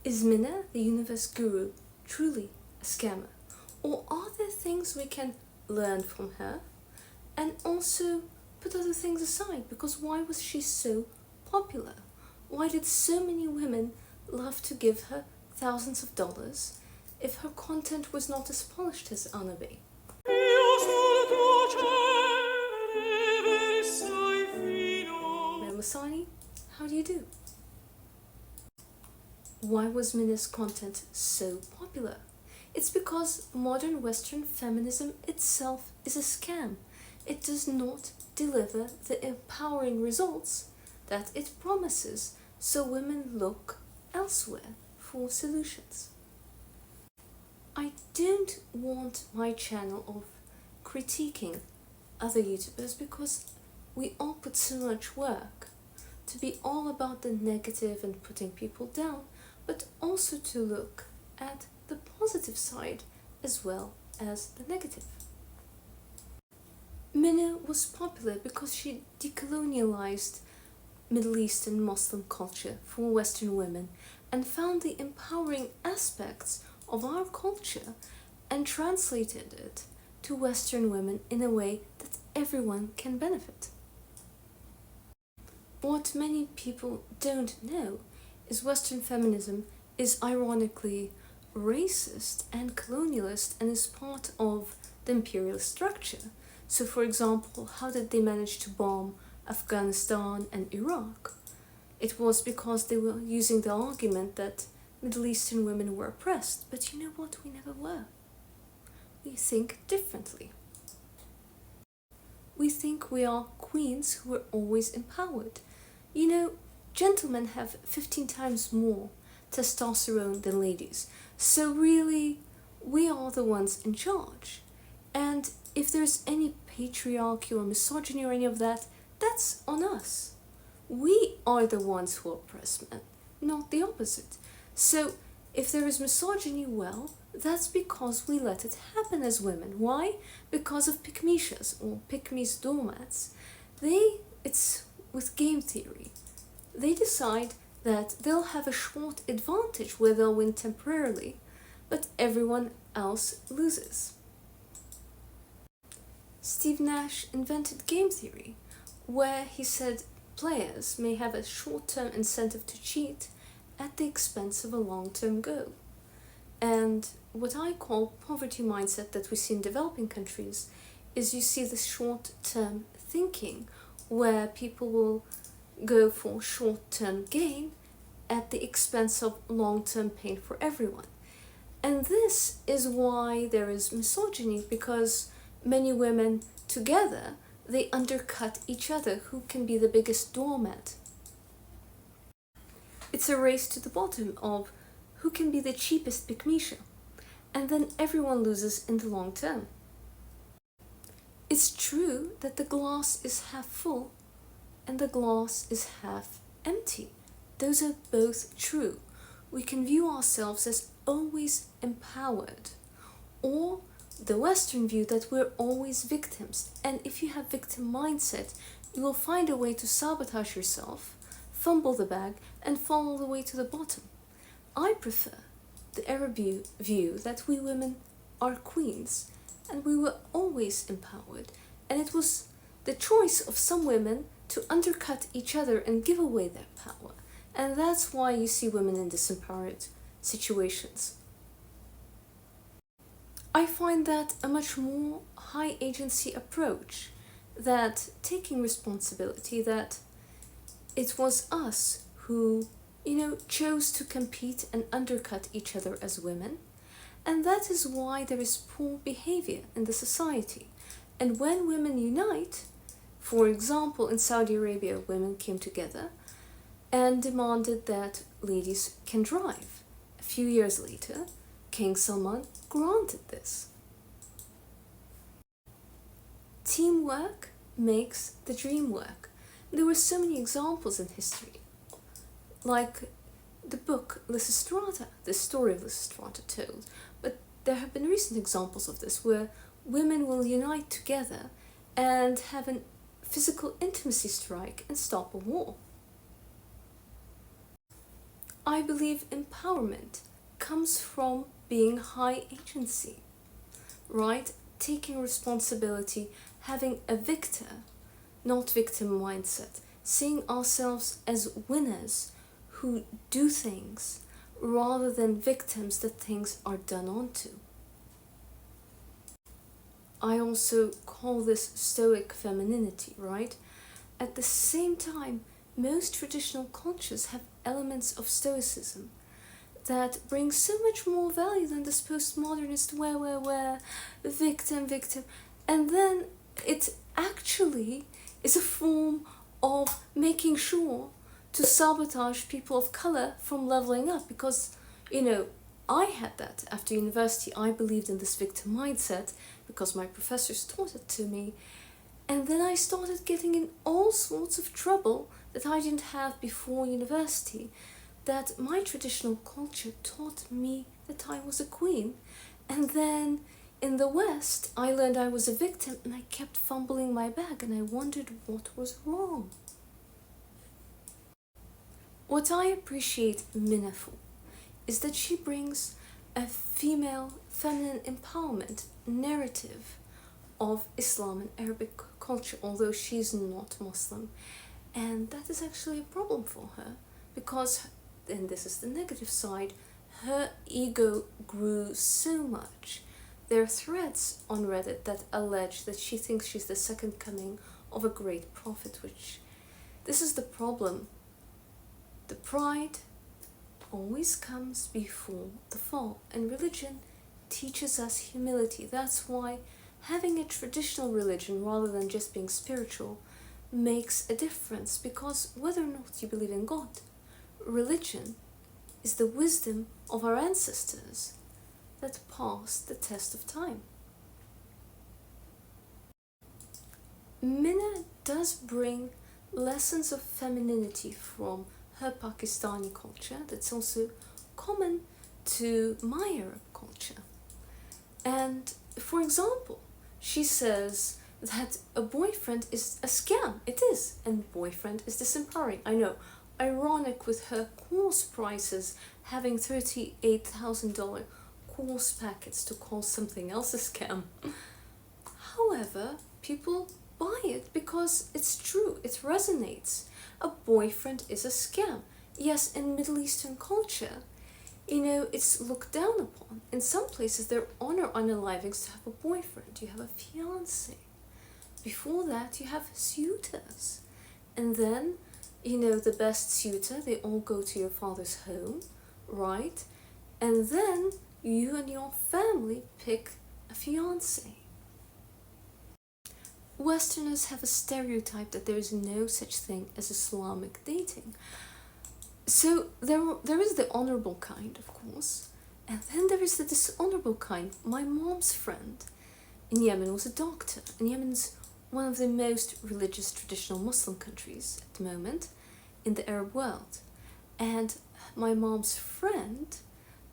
Is Mina, the universe guru, truly a scammer? Or are there things we can learn from her? And also put other things aside, because why was she so popular? Why did so many women love to give her thousands of dollars if her content was not as polished as Anabe? Masani, how do you do? Why was Mina's content so popular? It's because modern Western feminism itself is a scam. It does not deliver the empowering results that it promises, so women look elsewhere for solutions. I don't want my channel of critiquing other YouTubers because we all put so much work to be all about the negative and putting people down, but also to look at the positive side as well as the negative. Mina was popular because she decolonialized Middle Eastern Muslim culture for Western women and found the empowering aspects of our culture and translated it to Western women in a way that everyone can benefit. What many people don't know is Western feminism is ironically racist and colonialist and is part of the imperialist structure. So for example, how did they manage to bomb Afghanistan and Iraq? It was because they were using the argument that Middle Eastern women were oppressed. But you know what? We never were. We think differently. We think we are queens who are always empowered. You know, gentlemen have 15 times more testosterone than ladies. So really, we are the ones in charge. And if there's any patriarchy or misogyny or any of that, that's on us. We are the ones who oppress men, not the opposite. So if there is misogyny, well, that's because we let it happen as women. Why? Because of pick-me-shas or pick-me's doormats. It's with game theory. They decide that they'll have a short advantage where they'll win temporarily, but everyone else loses. Steve Nash invented game theory, where he said players may have a short-term incentive to cheat at the expense of a long-term goal. And what I call poverty mindset that we see in developing countries is you see the short-term thinking where people will go for short-term gain at the expense of long-term pain for everyone. And this is why there is misogyny, because many women together, they undercut each other who can be the biggest doormat. It's a race to the bottom of who can be the cheapest pick-me-sha, and then everyone loses in the long term. It's true that the glass is half full and the glass is half empty. Those are both true. We can view ourselves as always empowered, or the Western view that we're always victims. And if you have victim mindset, you will find a way to sabotage yourself, fumble the bag, and fall all the way to the bottom. I prefer the Arab view that we women are queens and we were always empowered, and it was the choice of some women to undercut each other and give away their power. And that's why you see women in disempowered situations. I find that a much more high agency approach, that taking responsibility, that it was us who, chose to compete and undercut each other as women. And that is why there is poor behavior in the society. And when women unite, for example, in Saudi Arabia, women came together and demanded that ladies can drive. A few years later, King Salman granted this. Teamwork makes the dream work. There were so many examples in history, like the book Lysistrata, the story of Lysistrata told. But there have been recent examples of this where women will unite together and have a physical intimacy strike and stop a war. I believe empowerment comes from being high agency, right? Taking responsibility, having a victor, not victim mindset, seeing ourselves as winners who do things rather than victims that things are done onto. I also call this stoic femininity, right? At the same time, most traditional cultures have elements of stoicism that bring so much more value than this postmodernist where, victim. And then it actually is a form of making sure to sabotage people of color from leveling up because, I had that after university. I believed in this victim mindset because my professors taught it to me. And then I started getting in all sorts of trouble that I didn't have before university, that my traditional culture taught me that I was a queen. And then in the West, I learned I was a victim and I kept fumbling my bag and I wondered what was wrong. What I appreciate Mina for is that she brings a female feminine empowerment narrative of Islam and Arabic culture, although she's not Muslim. And that is actually a problem for her because, and this is the negative side, her ego grew so much. There are threads on Reddit that allege that she thinks she's the second coming of a great prophet, which this is the problem. The pride always comes before the fall, and religion teaches us humility. That's why having a traditional religion rather than just being spiritual makes a difference, because whether or not you believe in God, religion is the wisdom of our ancestors that passed the test of time. Mina does bring lessons of femininity from her Pakistani culture that's also common to my Arab culture. And for example, she says that a boyfriend is a scam. It is. And boyfriend is disempowering. I know. Ironic with her course prices having $38,000 course packets to call something else a scam. However, people buy it because it's true. It resonates. A boyfriend is a scam. Yes, in Middle Eastern culture, it's looked down upon. In some places, they're honor unalivings to have a boyfriend. You have a fiancé. Before that, you have suitors. And then, the best suitor, they all go to your father's home, right? And then you and your family pick a fiancé. Westerners have a stereotype that there is no such thing as Islamic dating. So there is the honorable kind, of course, and then there is the dishonorable kind. My mom's friend in Yemen was a doctor, and Yemen's one of the most religious traditional Muslim countries at the moment in the Arab world. And my mom's friend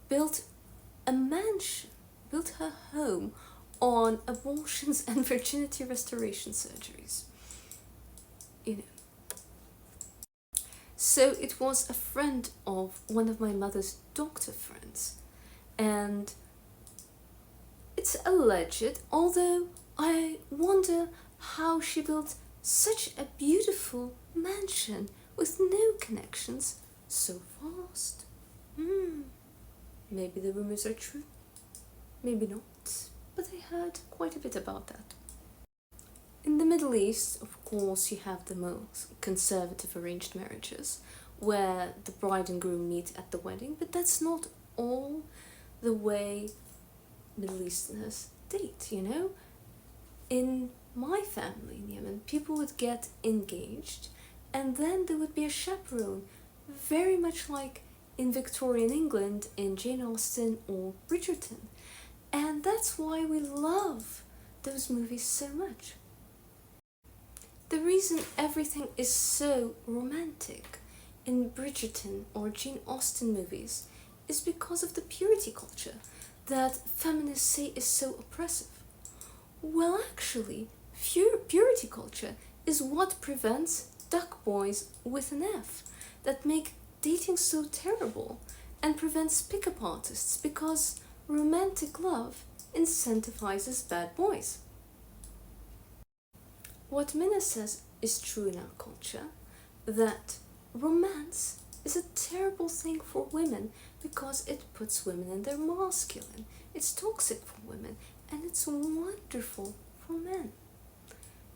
built a mansion, built her home on abortions and virginity restoration surgeries. So it was a friend of one of my mother's doctor friends. And it's alleged, although I wonder how she built such a beautiful mansion with no connections so fast. Maybe the rumors are true, maybe not, but I heard quite a bit about that. In the Middle East, of course, you have the most conservative arranged marriages where the bride and groom meet at the wedding, but that's not all the way Middle Easterners date, In my family in Yemen, people would get engaged and then there would be a chaperone, very much like in Victorian England in Jane Austen or Bridgerton. And that's why we love those movies so much. The reason everything is so romantic in Bridgerton or Jane Austen movies is because of the purity culture that feminists say is so oppressive. Well, actually, purity culture is what prevents duck boys with an F that make dating so terrible and prevents pickup artists because romantic love incentivizes bad boys. What Mina says is true in our culture, that romance is a terrible thing for women because it puts women in their masculine. It's toxic for women and it's wonderful for men.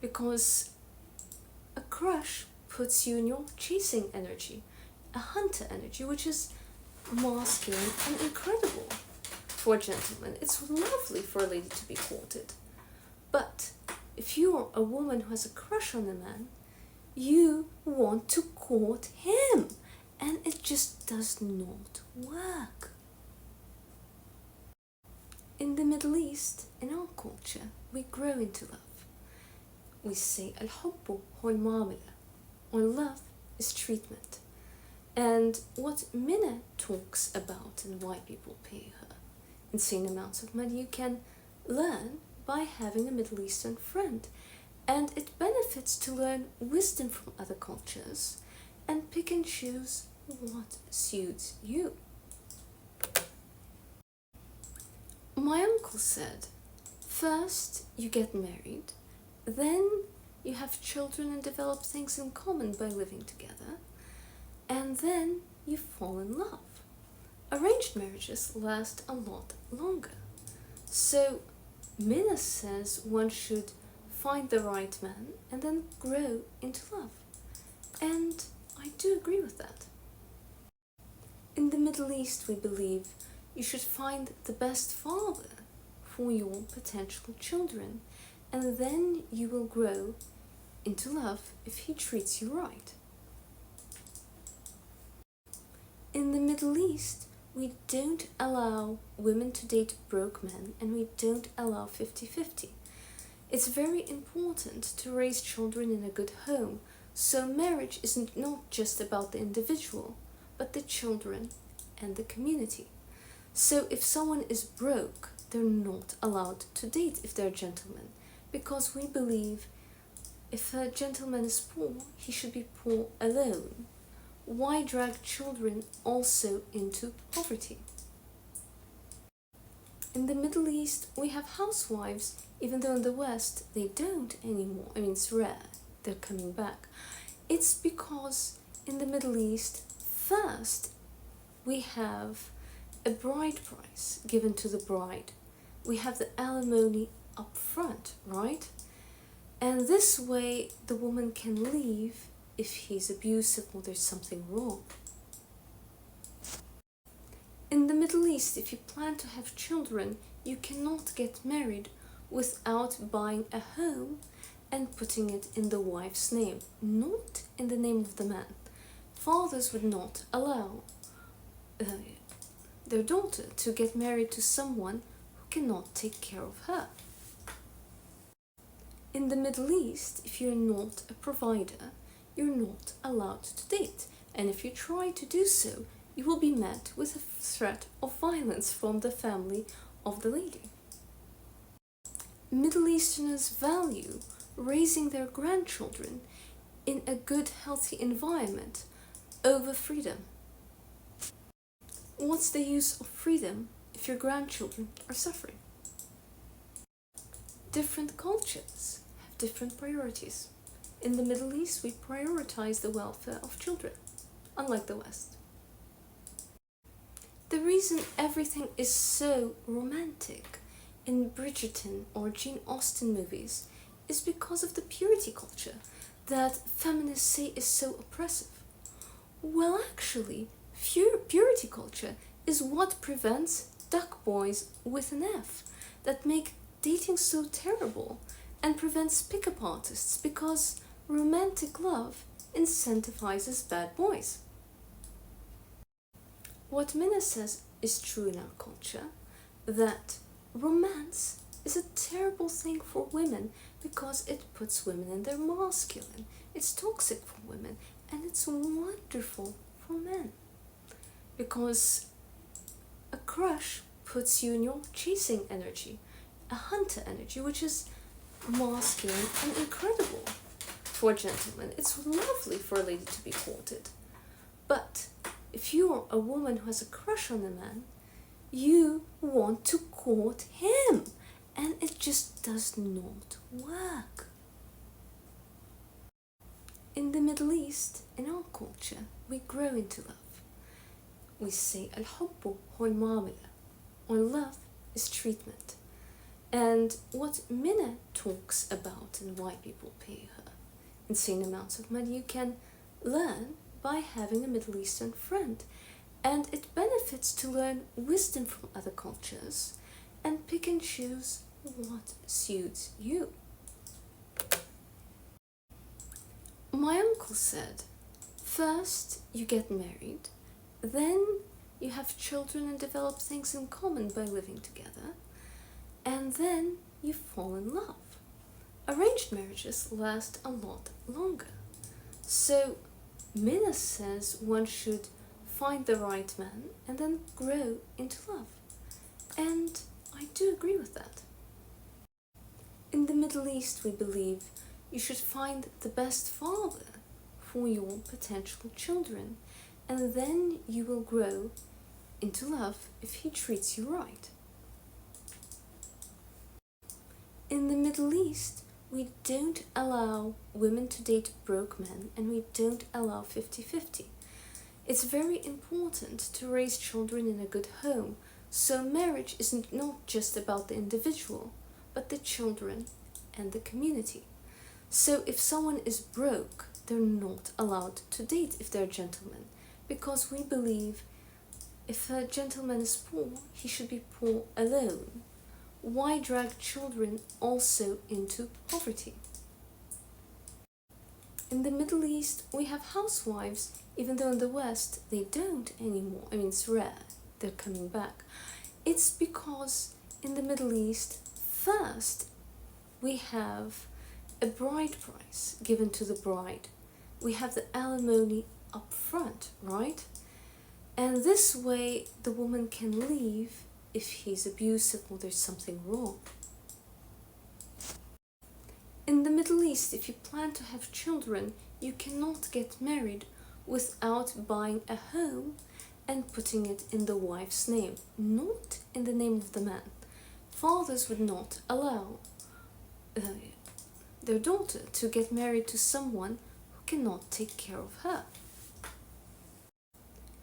Because a crush puts you in your chasing energy, a hunter energy, which is masculine and incredible for a gentleman. It's lovely for a lady to be courted. But if you're a woman who has a crush on a man, you want to court him, and it just does not work. In the Middle East, in our culture, we grow into love. We say al-hubbu huwa al-muamala, or love is treatment. And what Mina talks about and why people pay her insane amounts of money, you can learn by having a Middle Eastern friend. And it benefits to learn wisdom from other cultures and pick and choose what suits you. My uncle said, first you get married, then you have children and develop things in common by living together, and then you fall in love. Arranged marriages last a lot longer. So Mina says one should find the right man and then grow into love. And I do agree with that. In the Middle East, we believe you should find the best father for your potential children, and then you will grow into love if he treats you right. In the Middle East, we don't allow women to date broke men, and we don't allow 50-50. It's very important to raise children in a good home, so marriage isn't not just about the individual, but the children and the community. So if someone is broke, they're not allowed to date if they're gentlemen, because we believe if a gentleman is poor, he should be poor alone. Why drag children also into poverty? In the Middle East, we have housewives, even though in the West they don't anymore. I mean, it's rare, they're coming back. It's because in the Middle East, first we have a bride price given to the bride. We have the alimony up front, right? And this way the woman can leave if he's abusive or there's something wrong. In the Middle East, if you plan to have children, you cannot get married without buying a home and putting it in the wife's name, not in the name of the man. Fathers would not allow their daughter to get married to someone who cannot take care of her. In the Middle East, if you're not a provider, you're not allowed to date, and if you try to do so, you will be met with a threat of violence from the family of the lady. Middle Easterners value raising their grandchildren in a good, healthy environment over freedom. What's the use of freedom if your grandchildren are suffering? Different cultures have different priorities. In the Middle East, we prioritize the welfare of children, unlike the West. The reason everything is so romantic in Bridgerton or Jane Austen movies is because of the purity culture that feminists say is so oppressive. Well, actually, purity culture is what prevents duck boys with an F that make dating so terrible and prevents pickup artists because romantic love incentivizes bad boys. What Mina says is true in our culture, that romance is a terrible thing for women because it puts women in their masculine. It's toxic for women and it's wonderful for men. Because a crush puts you in your chasing energy, a hunter energy, which is masculine and incredible for a gentleman. It's lovely for a lady to be courted. But if you're a woman who has a crush on a man, you want to court him, and it just does not work. In the Middle East, in our culture, we grow into love. We say al-hubbu huwa al-muamala, or love is treatment. And what Mina talks about and why people pay her insane amounts of money, you can learn by having a Middle Eastern friend. And it benefits to learn wisdom from other cultures and pick and choose what suits you. My uncle said, first you get married, then you have children and develop things in common by living together, and then you fall in love. Arranged marriages last a lot longer. So Mina says one should find the right man and then grow into love. And I do agree with that. In the Middle East, we believe you should find the best father for your potential children, and then you will grow into love if he treats you right. In the Middle East, we don't allow women to date broke men, and we don't allow 50-50. It's very important to raise children in a good home, so marriage isn't not just about the individual, but the children and the community. So if someone is broke, they're not allowed to date if they're gentlemen, because we believe if a gentleman is poor, he should be poor alone. Why drag children also into poverty? In the Middle East, we have housewives, even though in the West they don't anymore. I mean, it's rare, they're coming back. It's because in the Middle East, first we have a bride price given to the bride. We have the alimony up front, right? And this way the woman can leave if he's abusive or there's something wrong. In the Middle East, if you plan to have children, you cannot get married without buying a home and putting it in the wife's name, not in the name of the man. Fathers would not allow their daughter to get married to someone who cannot take care of her.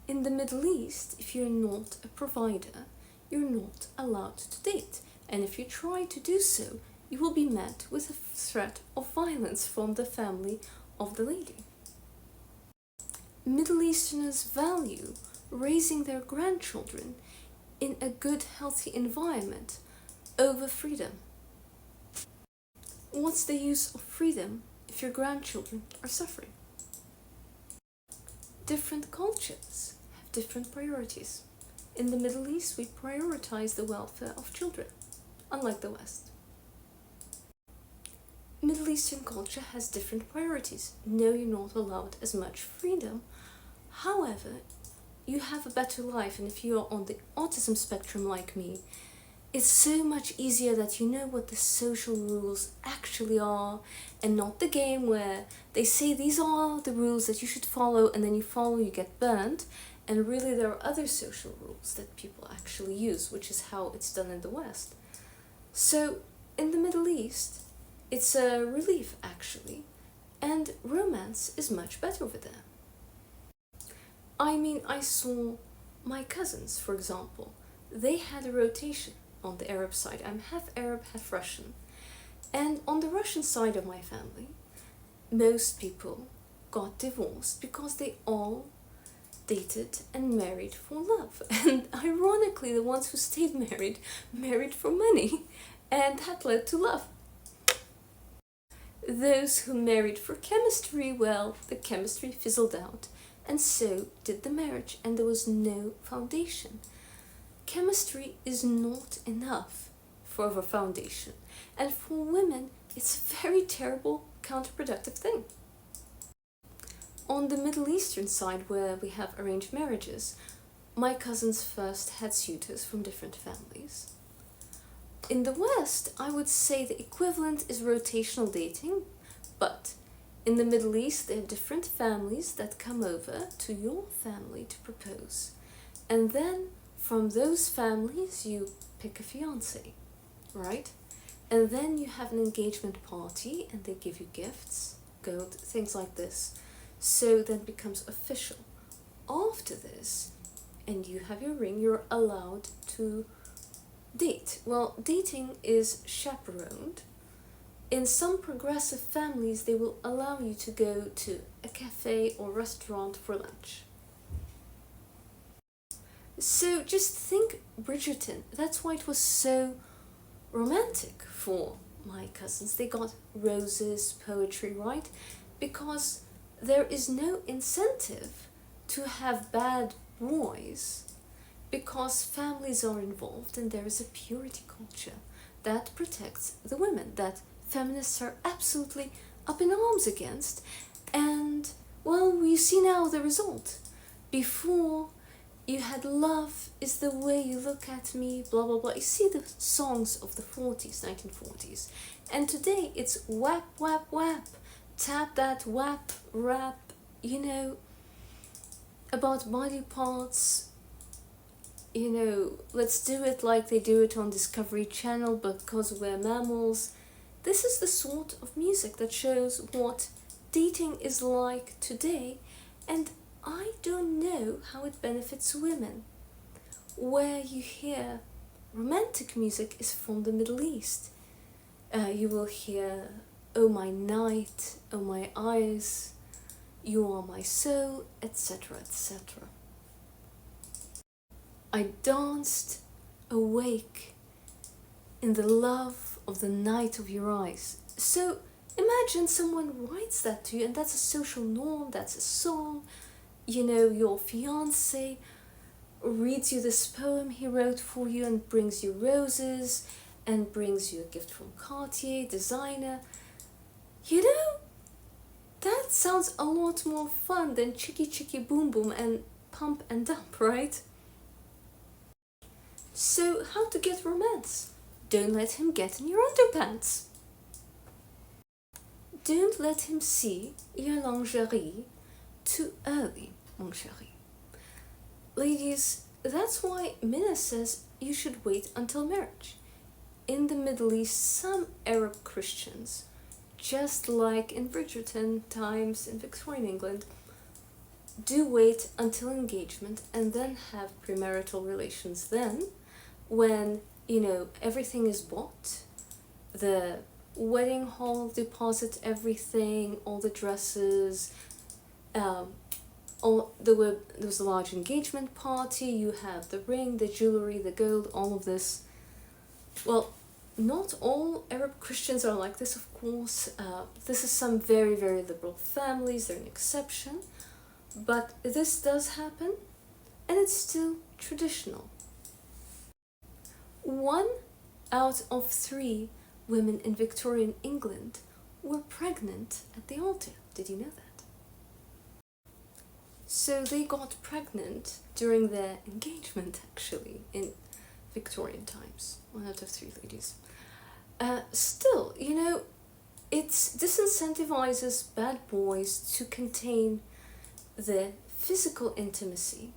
In the Middle East, if you're not a provider, you're not allowed to date, and if you try to do so, you will be met with a threat of violence from the family of the lady. Middle Easterners value raising their grandchildren in a good, healthy environment over freedom. What's the use of freedom if your grandchildren are suffering? Different cultures have different priorities. In the Middle East, we prioritize the welfare of children, unlike the West. Middle Eastern culture has different priorities. No, you're not allowed as much freedom. However, you have a better life, and if you are on the autism spectrum like me, it's so much easier that you know what the social rules actually are, and not the game where they say these are the rules that you should follow, and then you follow, you get burned. And really there are other social rules that people actually use, which is how it's done in the West. So in the Middle East, it's a relief actually, and romance is much better over there. I mean, I saw my cousins, for example, they had a rotation on the Arab side. I'm half Arab, half Russian. And on the Russian side of my family, most people got divorced because they all dated and married for love. And ironically, the ones who stayed married for money, and that led to love. Those who married for chemistry, well, the chemistry fizzled out, and so did the marriage, and there was no foundation. Chemistry is not enough for a foundation, and for women, it's a very terrible, counterproductive thing. On the Middle Eastern side, where we have arranged marriages, my cousins first had suitors from different families. In the West, I would say the equivalent is rotational dating, but In the Middle East, they have different families that come over to your family to propose. And then from those families, you pick a fiance, right? And then you have an engagement party and they give you gifts, gold, things like this. So then it becomes official. After this, and you have your ring, you're allowed to date. Well, dating is chaperoned. In some progressive families, they will allow you to go to a cafe or restaurant for lunch. So just think Bridgerton. That's why it was so romantic for my cousins. They got roses, poetry, right? Because there is no incentive to have bad boys because families are involved and there is a purity culture that protects the women, that feminists are absolutely up in arms against. And well, we see now the result. Before, you had love is the way you look at me, blah blah blah. You see the songs of the 40s, 1940s. And today it's whap whap whap, tap that whap rap, you know, about body parts. You know, let's do it like they do it on Discovery Channel because we're mammals. This is the sort of music that shows what dating is like today, and I don't know how it benefits women. Where you hear romantic music is from the Middle East. You will hear, "Oh my night, oh my eyes, you are my soul," etc., etc. I danced awake in the love of the night of your eyes. So imagine someone writes that to you, and that's a social norm, that's a song. You know, your fiance reads you this poem he wrote for you and brings you roses and brings you a gift from Cartier, designer. You know, that sounds a lot more fun than chicky chicky boom boom and pump and dump, right? So, how to get romance? Don't let him get in your underpants. Don't let him see your lingerie too early, mon chéri. Ladies, that's why Mina says you should wait until marriage. In the Middle East, some Arab Christians, just like in Bridgerton times in Victorian England, do wait until engagement and then have premarital relations then, when, you know, everything is bought, the wedding hall deposit everything, all the dresses, there was a large engagement party, you have the ring, the jewelry, the gold, all of this. Well, not all Arab Christians are like this, of course. This is some very, very liberal families, they're an exception. But this does happen, and it's still traditional. 1 out of 3 women in Victorian England were pregnant at the altar. Did you know that? So they got pregnant during their engagement, actually, in Victorian times. 1 out of 3 ladies. Still, you know, it disincentivizes bad boys to contain the physical intimacy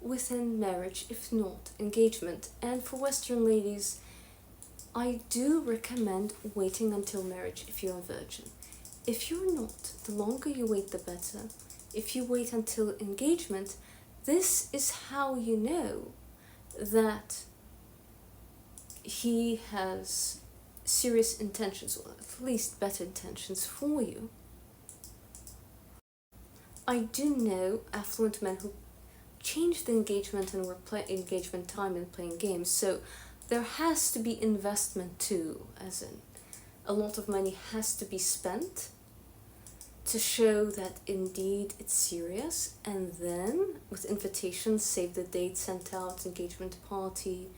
within marriage, if not engagement. And for Western ladies, I do recommend waiting until marriage if you're a virgin. If you're not, the longer you wait, the better. If you wait until engagement, this is how you know that he has serious intentions, or at least better intentions for you. I do know affluent men who changed the engagement and were engagement time and playing games, so there has to be investment too, as in a lot of money has to be spent to show that indeed it's serious, and then with invitations, save the date sent out, engagement party,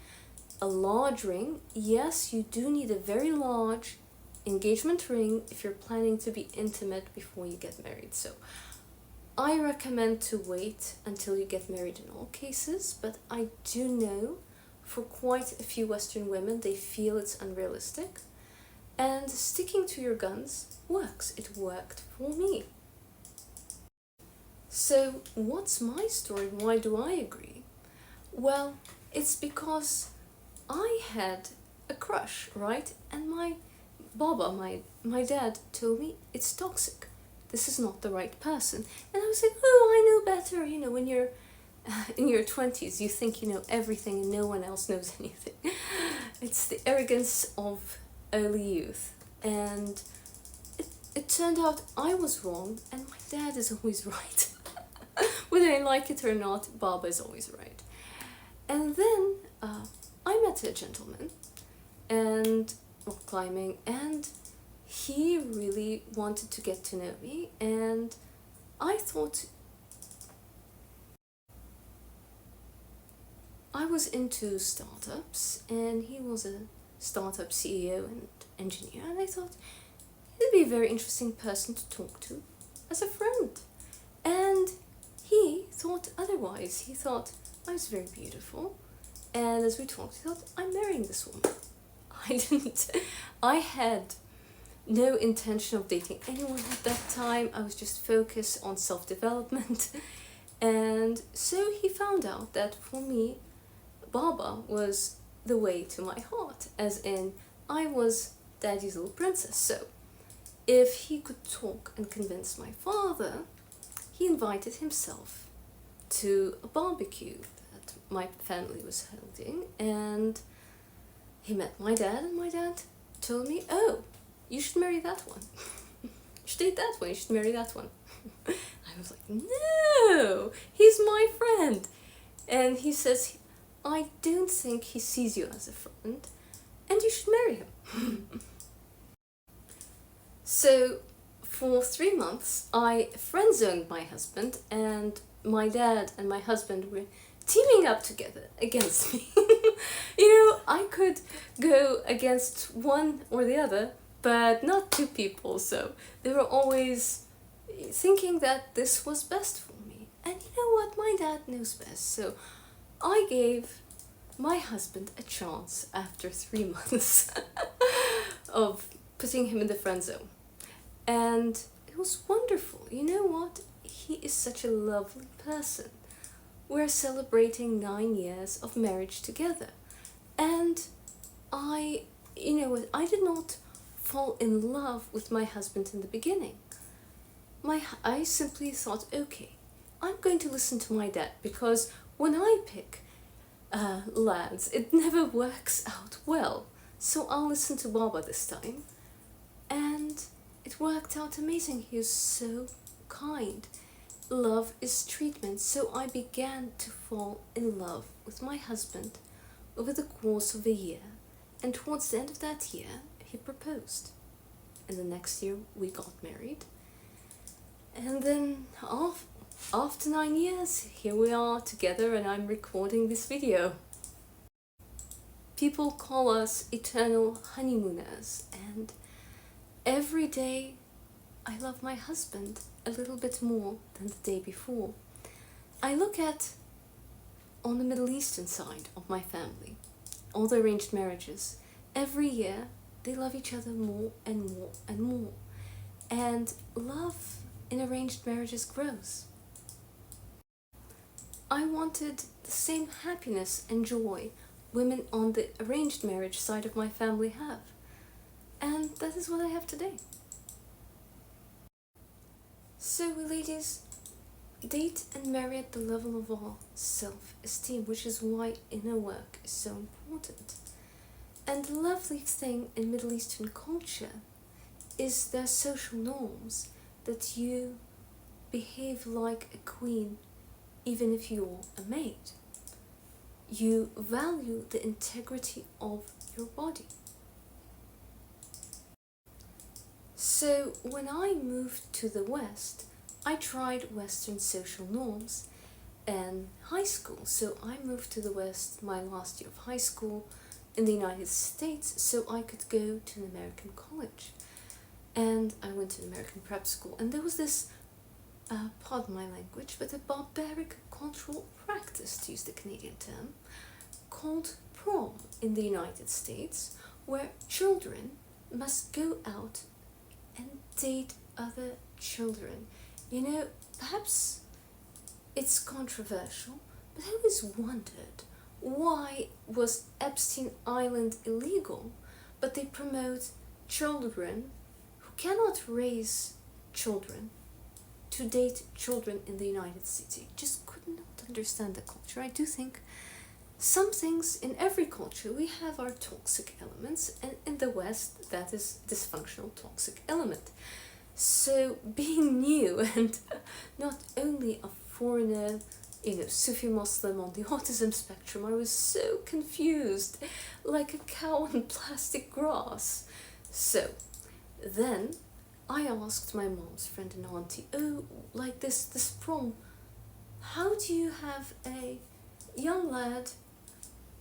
a large ring. Yes, you do need a very large engagement ring if you're planning to be intimate before you get married. So I recommend to wait until you get married in all cases, but I do know for quite a few Western women, they feel it's unrealistic. And sticking to your guns works. It worked for me. So what's my story? Why do I agree? Well, it's because I had a crush, right? And my Baba, my dad told me it's toxic. This is not the right person. And I was like, oh, I know better. You know, when you're in your 20s, you think you know everything and no one else knows anything. It's the arrogance of early youth. And it turned out I was wrong and my dad is always right. Whether I like it or not, Baba is always right. And then I met a gentleman and rock climbing, and he really wanted to get to know me, and I thought I was into startups, and he was a startup CEO and engineer, and I thought he'd be a very interesting person to talk to as a friend. And he thought otherwise. He thought I was very beautiful, and as we talked, he thought, I'm marrying this woman. I didn't. I had no intention of dating anyone at that time. I was just focused on self-development. And so he found out that for me, Baba was the way to my heart, as in I was daddy's little princess. So if he could talk and convince my father, he invited himself to a barbecue that my family was holding, and he met my dad, and my dad told me, oh, you should marry that one. You should date that one, you should marry that one. I was like, no, he's my friend. And he says, I don't think he sees you as a friend, and you should marry him. So for 3 months, I friend-zoned my husband, and my dad and my husband were teaming up together against me. You know, I could go against one or the other, but not two people, so they were always thinking that this was best for me. And you know what? My dad knows best, so I gave my husband a chance after 3 months of putting him in the friend zone. And it was wonderful. You know what? He is such a lovely person. We're celebrating 9 years of marriage together. And you know what, I did not fall in love with my husband in the beginning. I simply thought, okay, I'm going to listen to my dad, because when I pick lads, it never works out well. So I'll listen to Baba this time. And it worked out amazing. He was so kind. Love is treatment. So I began to fall in love with my husband over the course of a year. And towards the end of that year, he proposed. And the next year, we got married. And then after 9 years, here we are together, and I'm recording this video. People call us eternal honeymooners, and every day I love my husband a little bit more than the day before. I look at, on the Middle Eastern side of my family, all the arranged marriages, every year they love each other more and more and more. And love in arranged marriages grows. I wanted the same happiness and joy women on the arranged marriage side of my family have. And that is what I have today. So ladies, date and marry at the level of our self-esteem, which is why inner work is so important. And the lovely thing in Middle Eastern culture is their social norms, that you behave like a queen even if you're a maid. You value the integrity of your body. So when I moved to the West, I tried Western social norms in high school. So I moved to the West my last year of high school in the United States so I could go to an American college. And I went to an American prep school, and there was this, pardon my language, but a barbaric cultural practice, to use the Canadian term, called prom in the United States, where children must go out and date other children. You know, perhaps it's controversial, but I always wondered, why was Epstein Island illegal, but they promote children who cannot raise children to date children in the United States? I just could not understand the culture. I do think some things in every culture, we have our toxic elements, and in the West that is dysfunctional toxic element. So being new and not only a foreigner, you know, Sufi Muslim on the autism spectrum, I was so confused, like a cow on plastic grass. So then I asked my mom's friend and auntie, oh, like this prom, how do you have a young lad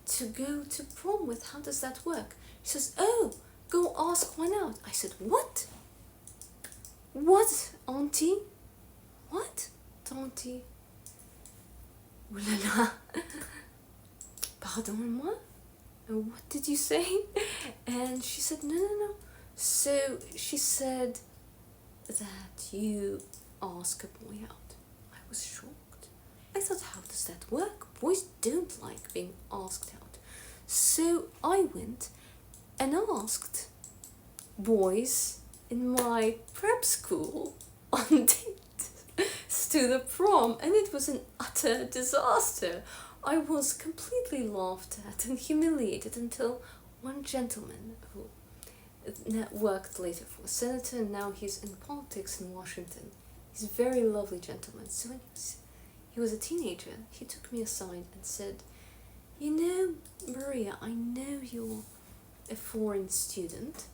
to go to prom with? How does that work? She says, oh, go ask one out. I said, what? What, auntie? What, auntie? Ooh la la. Pardon-moi? What did you say? And she said, no, no, no. So she said that you ask a boy out. I was shocked. I thought, how does that work? Boys don't like being asked out. So I went and asked boys in my prep school on dates to the prom, and it was an utter disaster. I was completely laughed at and humiliated until one gentleman who worked later for a senator, and now he's in politics in Washington. He's a very lovely gentleman. So when he was a teenager, he took me aside and said, you know, Maria, I know you're a foreign student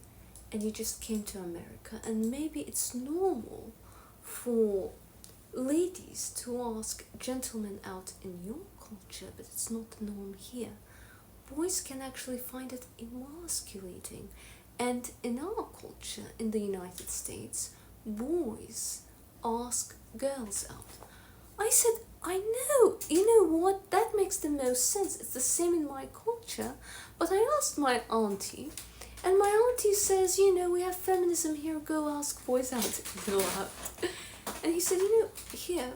and you just came to America, and maybe it's normal for ladies to ask gentlemen out in your culture, but it's not the norm here. Boys can actually find it emasculating, and in our culture in the United States, boys ask girls out. I said, I know, you know what, that makes the most sense. It's the same in my culture. But I asked my auntie, and my auntie says, you know, we have feminism here, go ask boys out. And he said, you know, here,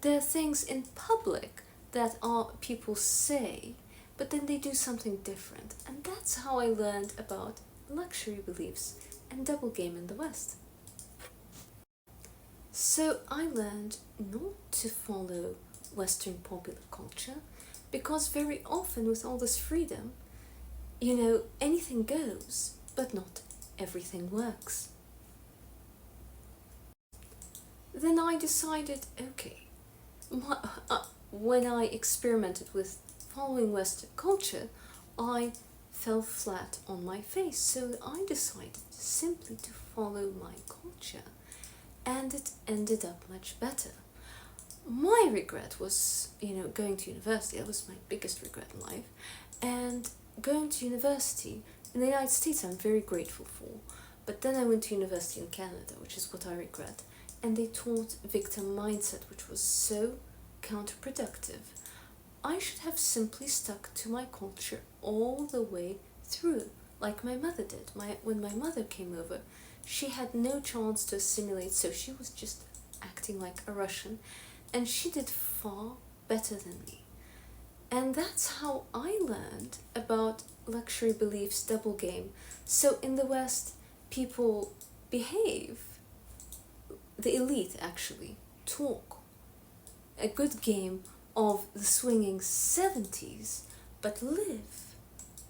there are things in public that people say, but then they do something different. And that's how I learned about luxury beliefs and double game in the West. So I learned not to follow Western popular culture, because very often with all this freedom, you know, anything goes, but not everything works. Then I decided, okay, when I experimented with following Western culture, I fell flat on my face. So I decided simply to follow my culture, and it ended up much better. My regret was, you know, going to university. That was my biggest regret in life. And going to university in the United States, I'm very grateful for. But then I went to university in Canada, which is what I regret. And they taught victim mindset, which was so counterproductive. I should have simply stuck to my culture all the way through, like my mother did. When my mother came over, she had no chance to assimilate, so she was just acting like a Russian, and she did far better than me. And that's how I learned about luxury beliefs, double game. So in the West, people behave, the elite actually talk a good game of the swinging 70s, but live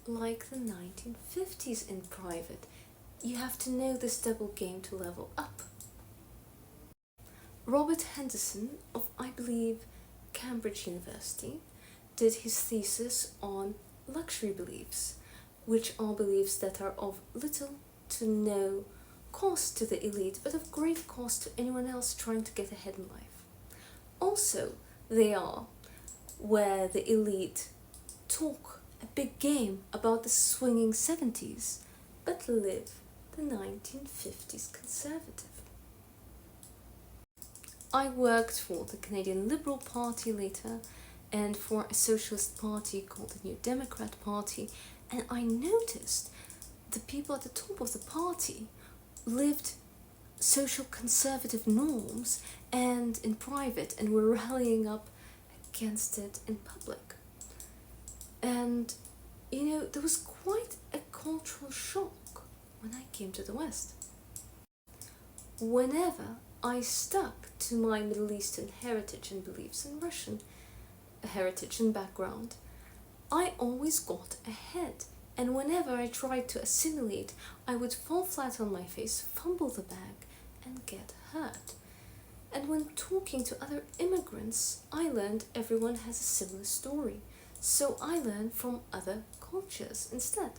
like the 1950s in private. You have to know this double game to level up. Robert Henderson of, I believe, Cambridge University did his thesis on luxury beliefs, which are beliefs that are of little to no cost to the elite, but of great cost to anyone else trying to get ahead in life. Also, they are where the elite talk a big game about the swinging 70s, but live the 1950s conservative. I worked for the Canadian Liberal Party later, and for a socialist party called the New Democrat Party, and I noticed the people at the top of the party lived social conservative norms and in private, and were rallying up against it in public. And there was quite a cultural shock when I came to the West. Whenever I stuck to my Middle Eastern heritage and beliefs and Russian heritage and background, I always got ahead. And whenever I tried to assimilate, I would fall flat on my face, fumble the bag, and get hurt. And when talking to other immigrants, I learned everyone has a similar story. So I learned from other cultures instead.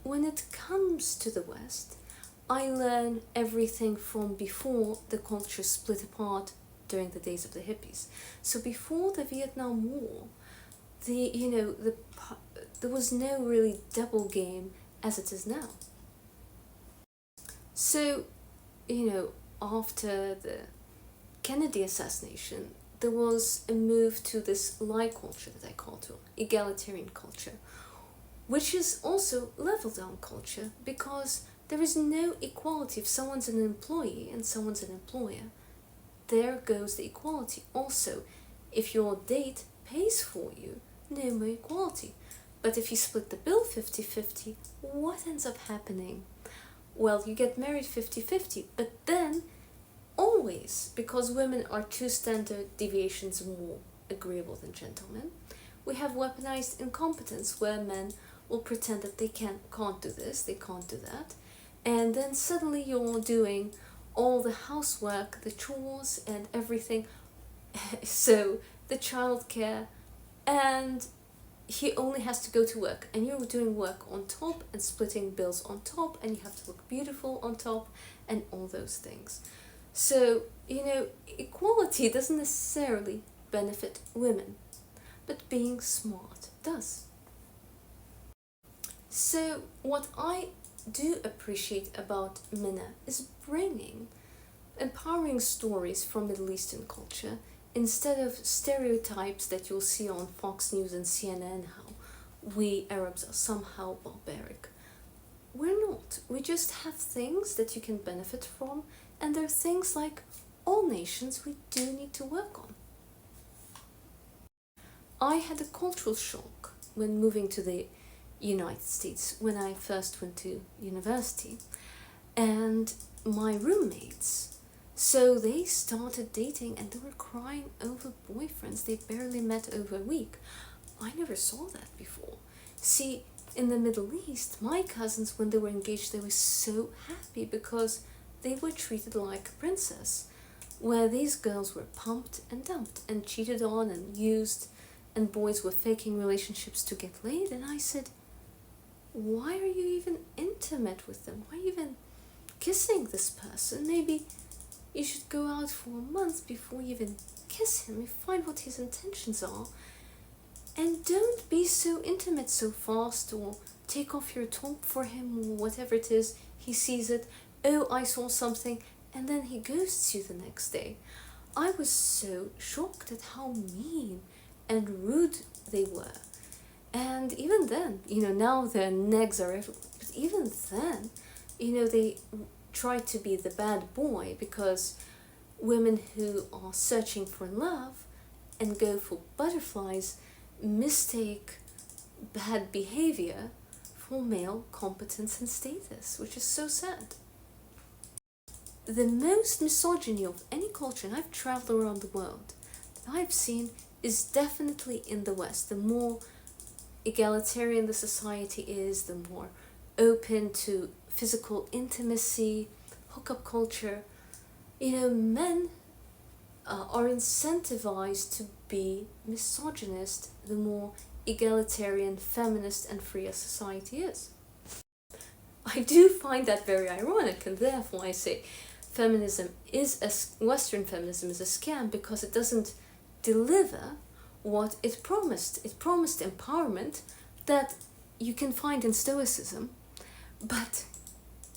When it comes to the West, I learn everything from before the culture split apart during the days of the hippies. So before the Vietnam War, there was no really double game as it is now. So, after the Kennedy assassination, there was a move to this lie culture that I call to egalitarian culture, which is also level down culture, because there is no equality. If someone's an employee and someone's an employer, there goes the equality. Also, if your date pays for you, no more equality. But if you split the bill 50-50, what ends up happening? Well, you get married 50-50, but then always, because women are 2 standard deviations more agreeable than gentlemen, we have weaponized incompetence where men will pretend that they can't do this, they can't do that, and then suddenly you're doing all the housework, the chores and everything, so the childcare, and he only has to go to work, and you're doing work on top and splitting bills on top, and you have to look beautiful on top and all those things. So, equality doesn't necessarily benefit women, but being smart does. So what I do appreciate about Mina is bringing empowering stories from Middle Eastern culture instead of stereotypes that you'll see on Fox News and CNN, how we Arabs are somehow barbaric. We're not. We just have things that you can benefit from, and there are things like all nations we do need to work on. I had a cultural shock when moving to the United States when I first went to university, and my roommates, so they started dating and they were crying over boyfriends they barely met over a week. I never saw that before. See, in the Middle East, my cousins, when they were engaged, they were so happy because they were treated like a princess, where these girls were pumped and dumped and cheated on and used, and boys were faking relationships to get laid. And I said, why are you even intimate with them? Why are you even kissing this person? Maybe you should go out for a month before you even kiss him. You find what his intentions are. And don't be so intimate so fast, or take off your top for him, or whatever it is. He sees it, oh, I saw something, and then he ghosts you the next day. I was so shocked at how mean and rude they were. And even then, now their negs are everywhere, but even then, they try to be the bad boy, because women who are searching for love and go for butterflies mistake bad behavior for male competence and status, which is so sad. The most misogyny of any culture, and I've traveled around the world, that I've seen is definitely in the West. The more egalitarian the society is, the more open to physical intimacy, hookup culture. Men are incentivized to be misogynist the more egalitarian, feminist and free a society is. I do find that very ironic, and therefore I say Western feminism is a scam, because it doesn't deliver what it promised. It promised empowerment that you can find in Stoicism, but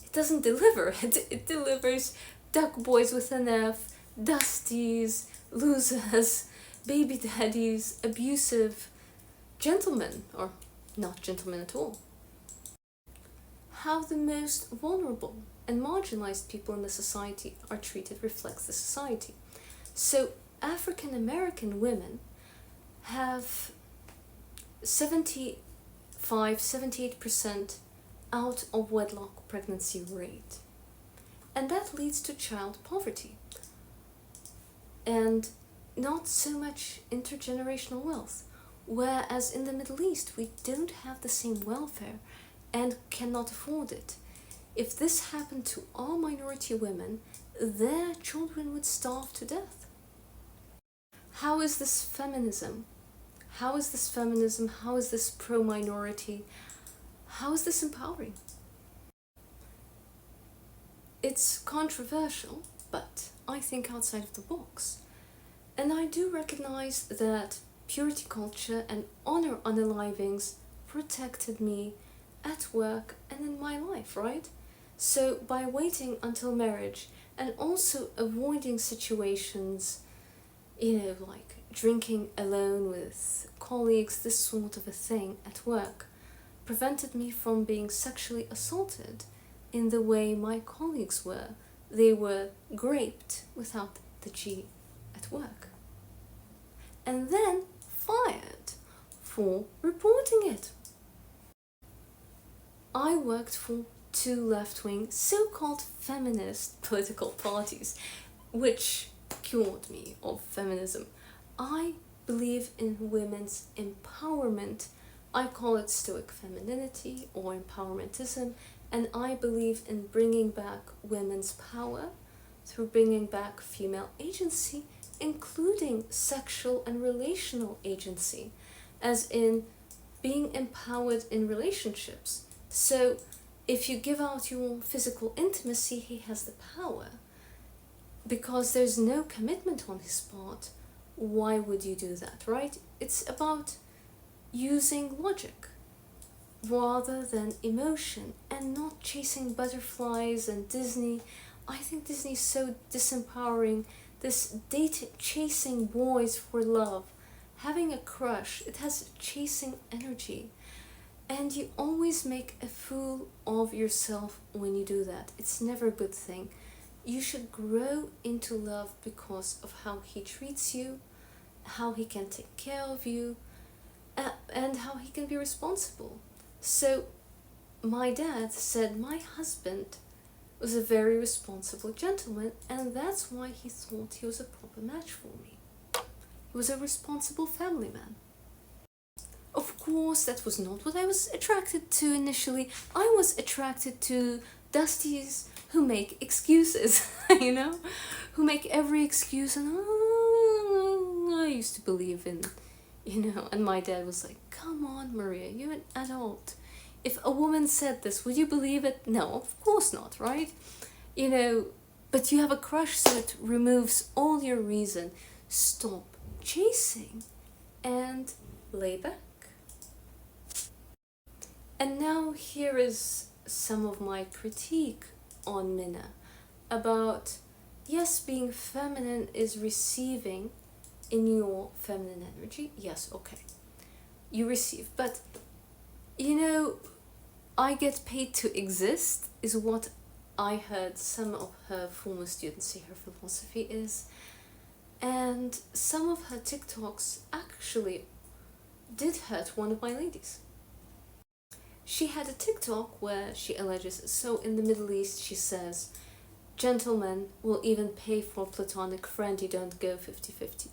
it doesn't deliver. It delivers duck boys with an F, dusties, losers, baby daddies, abusive gentlemen, or not gentlemen at all. how the most vulnerable and marginalized people in the society are treated reflects the society. So African American women have 78% out of wedlock pregnancy rate. And that leads to child poverty and not so much intergenerational wealth. Whereas in the Middle East, we don't have the same welfare and cannot afford it. If this happened to all minority women, their children would starve to death. How is this feminism? How is this feminism? How is this pro-minority? How is this empowering? It's controversial, but I think outside of the box. And I do recognize that purity culture and honor unalivings protected me at work and in my life, right? So by waiting until marriage and also avoiding situations, like drinking alone with colleagues, this sort of a thing at work, prevented me from being sexually assaulted in the way my colleagues were. They were graped without the G at work. And then fired for reporting it. I worked for 2 left-wing so-called feminist political parties, which cured me of feminism. I believe in women's empowerment. I call it stoic femininity or empowermentism, and I believe in bringing back women's power through bringing back female agency, including sexual and relational agency, as in being empowered in relationships. So if you give out your physical intimacy, he has the power. Because there's no commitment on his part, why would you do that, right? It's about using logic rather than emotion and not chasing butterflies and Disney. I think Disney is so disempowering. This chasing boys for love, having a crush, it has chasing energy. And you always make a fool of yourself when you do that. It's never a good thing. You should grow into love because of how he treats you, how he can take care of you, and how he can be responsible. So my dad said my husband was a very responsible gentleman, and that's why he thought he was a proper match for me. He was a responsible family man. Of course, that was not what I was attracted to initially. I was attracted to Dusties who make excuses, who make every excuse, and I used to believe in, and my dad was like, come on, Maria, you're an adult. If a woman said this, would you believe it? No, of course not, right? But you have a crush, so it removes all your reason. Stop chasing and lay back. And now here is some of my critique on Mina about, yes, being feminine is receiving in your feminine energy. Yes, okay. You receive, but I get paid to exist is what I heard some of her former students say her philosophy is. And some of her TikToks actually did hurt one of my ladies. She had a TikTok where she alleges, so in the Middle East she says, gentlemen will even pay for a platonic friend, you don't go 50-50.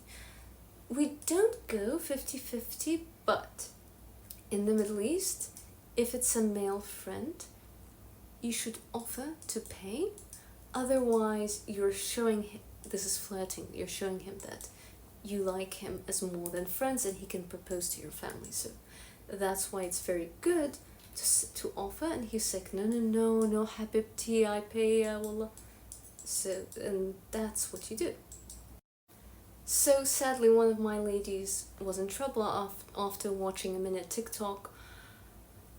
We don't go 50-50, but in the Middle East, if it's a male friend, you should offer to pay. Otherwise, you're showing him, this is flirting, you're showing him that you like him as more than friends and he can propose to your family. So that's why it's very good to offer. And he's like, no, habibti, I pay, wallah. So, and that's what you do. So sadly, one of my ladies was in trouble after watching a minute TikTok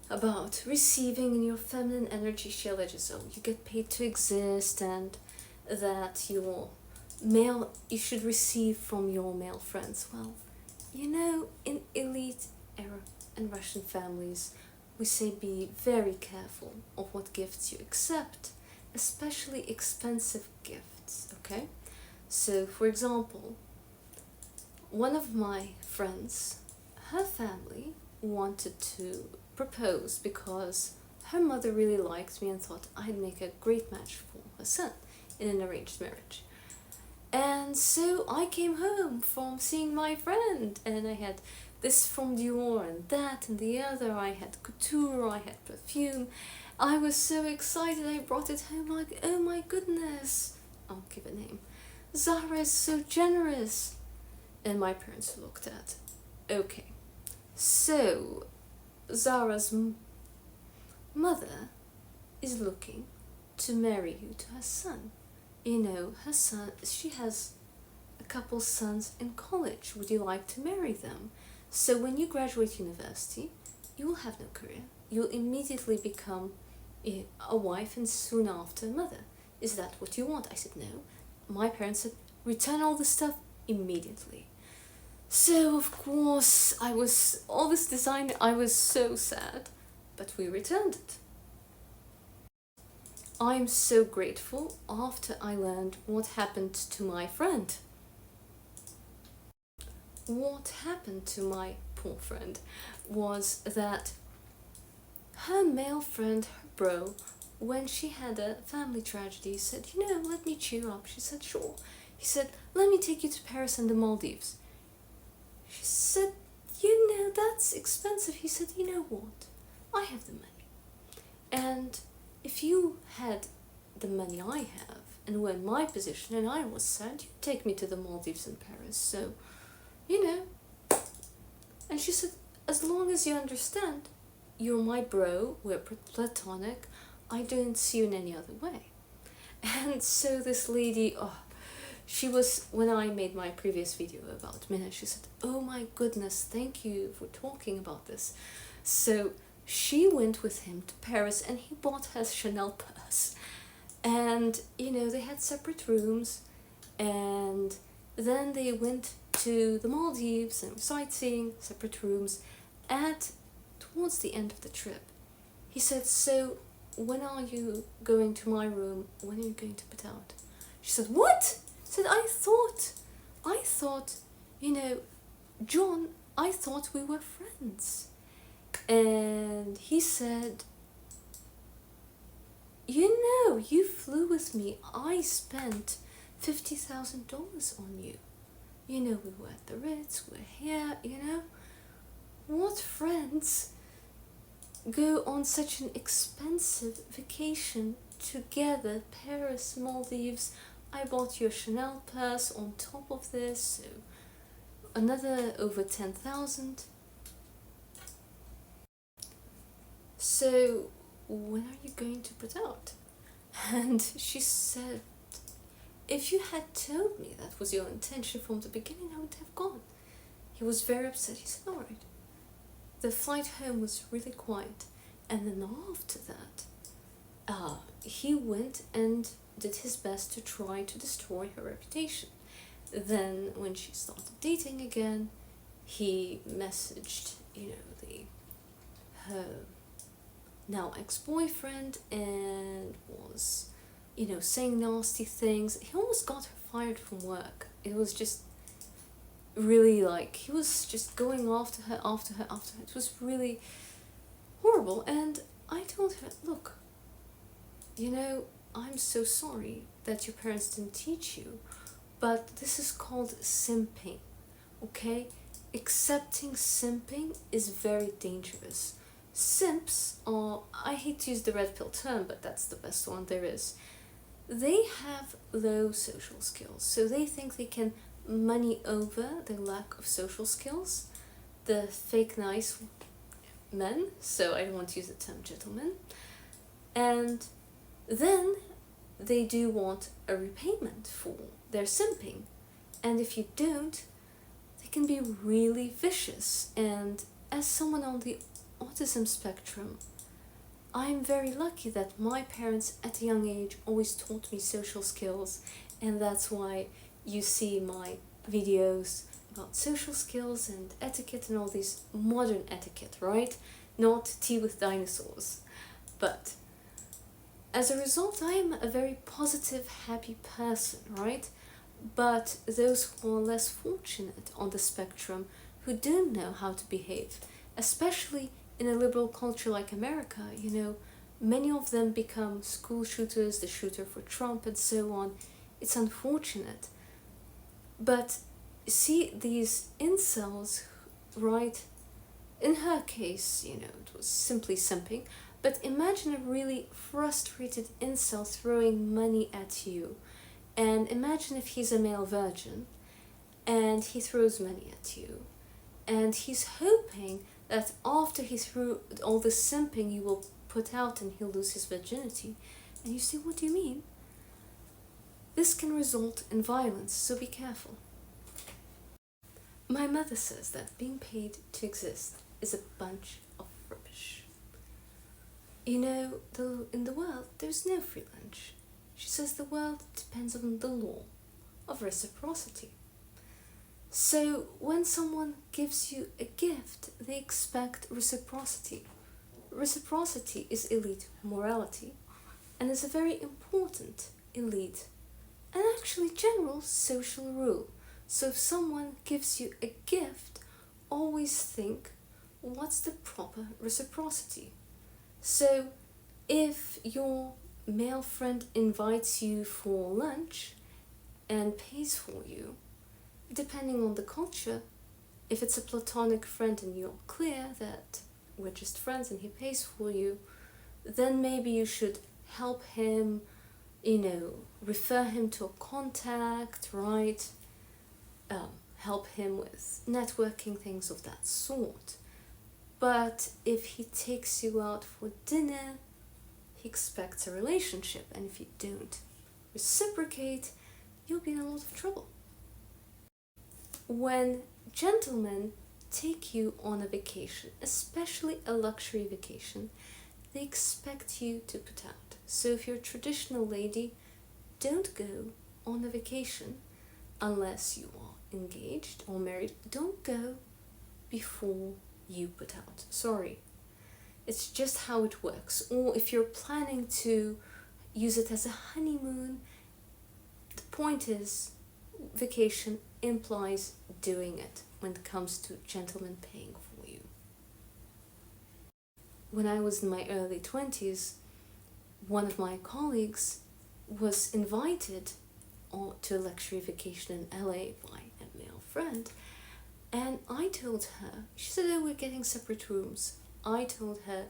about receiving in your feminine energy. She alleges, oh, you get paid to exist and that you should receive from your male friends. Well, in elite Arab and Russian families, we say be very careful of what gifts you accept, especially expensive gifts, okay? So, for example, one of my friends, her family wanted to propose because her mother really liked me and thought I'd make a great match for her son in an arranged marriage. And so I came home from seeing my friend, and I had this from Dior and that and the other. I had couture, I had perfume. I was so excited, I brought it home like, oh my goodness. I'll give a name. Zahra is so generous. And my parents looked at, okay, so Zahra's mother is looking to marry you to her son. You know, her son, she has a couple sons in college. Would you like to marry them? So when you graduate university, you will have no career. You'll immediately become a wife and soon after a mother. Is that what you want? I said, no. My parents said, return all the stuff immediately. So of course, I was so sad, but we returned it. I'm so grateful after I learned what happened to my friend. What happened to my poor friend was that her male friend, her bro, when she had a family tragedy, said, you know, let me cheer up. She said, sure. He said, let me take you to Paris and the Maldives. She said, you know, that's expensive. He said, you know what? I have the money. And if you had the money I have and were in my position and I was sad, you'd take me to the Maldives and Paris. So, you know. And she said, as long as you understand, you're my bro, we're platonic, I don't see you in any other way. And so this lady, she was, when I made my previous video about Mina, she said, oh my goodness, thank you for talking about this. So she went with him to Paris and he bought her Chanel purse. And, you know, they had separate rooms, and then they went to the Maldives and sightseeing, separate rooms. Towards the end of the trip, he said, so when are you going to my room? When are you going to put out? She said, what? Said, I thought, you know, John, I thought we were friends. And he said, you know, you flew with me. I spent $50,000 on you. You know, we were at the Ritz, we're here, you know. What friends go on such an expensive vacation together? Paris, Maldives. I bought you a Chanel purse on top of this, so another over 10,000. So when are you going to put out? And she said, if you had told me that was your intention from the beginning, I would have gone. He was very upset. He said, all right. The flight home was really quiet, and then after that, he went and did his best to try to destroy her reputation. Then when she started dating again, he messaged, you know, her now ex-boyfriend, and was, you know, saying nasty things. He almost got her fired from work. It was just really like, he was just going after her. It was really horrible. And I told her, look, you know, I'm so sorry that your parents didn't teach you, but this is called simping, okay? Accepting simping is very dangerous. Simps are, I hate to use the red pill term, but that's the best one there is. They have low social skills, so they think they can money over their lack of social skills. The fake nice men, so I don't want to use the term gentlemen. And then they do want a repayment for their simping. And if you don't, they can be really vicious. And as someone on the autism spectrum, I'm very lucky that my parents at a young age always taught me social skills, and that's why you see my videos about social skills and etiquette and all these modern etiquette, right? not tea with dinosaurs. But as a result, I am a very positive, happy person, right? But those who are less fortunate on the spectrum, who don't know how to behave, especially in a liberal culture like America, many of them become school shooters, the shooter for Trump, and so on. It's unfortunate. But see, these incels, right? In her case, it was simply simping. But imagine a really frustrated incel throwing money at you. And imagine if he's a male virgin and he throws money at you. And he's hoping that after he threw all the simping, you will put out and he'll lose his virginity. And you say, what do you mean? This can result in violence, so be careful. My mother says that being paid to exist is a bunch of rubbish. In the world, there's no free lunch. She says the world depends on the law of reciprocity. So when someone gives you a gift, they expect reciprocity. Reciprocity is elite morality and is a very important elite and actually general social rule. So if someone gives you a gift, always think, what's the proper reciprocity? So if your male friend invites you for lunch and pays for you, depending on the culture, if it's a platonic friend and you're clear that we're just friends and he pays for you, then maybe you should help him, refer him to a contact, right? Help him with networking, things of that sort. But if he takes you out for dinner, he expects a relationship, and if you don't reciprocate, you'll be in a lot of trouble. When gentlemen take you on a vacation, especially a luxury vacation, they expect you to put out. So if you're a traditional lady, don't go on a vacation unless you are engaged or married. Don't go before you put out. Sorry. It's just how it works. Or if you're planning to use it as a honeymoon, the point is, vacation implies doing it when it comes to gentlemen paying for you. When I was in my early 20s, one of my colleagues was invited to a luxury vacation in LA by a male friend, and I told her, she said, oh, we're getting separate rooms. I told her,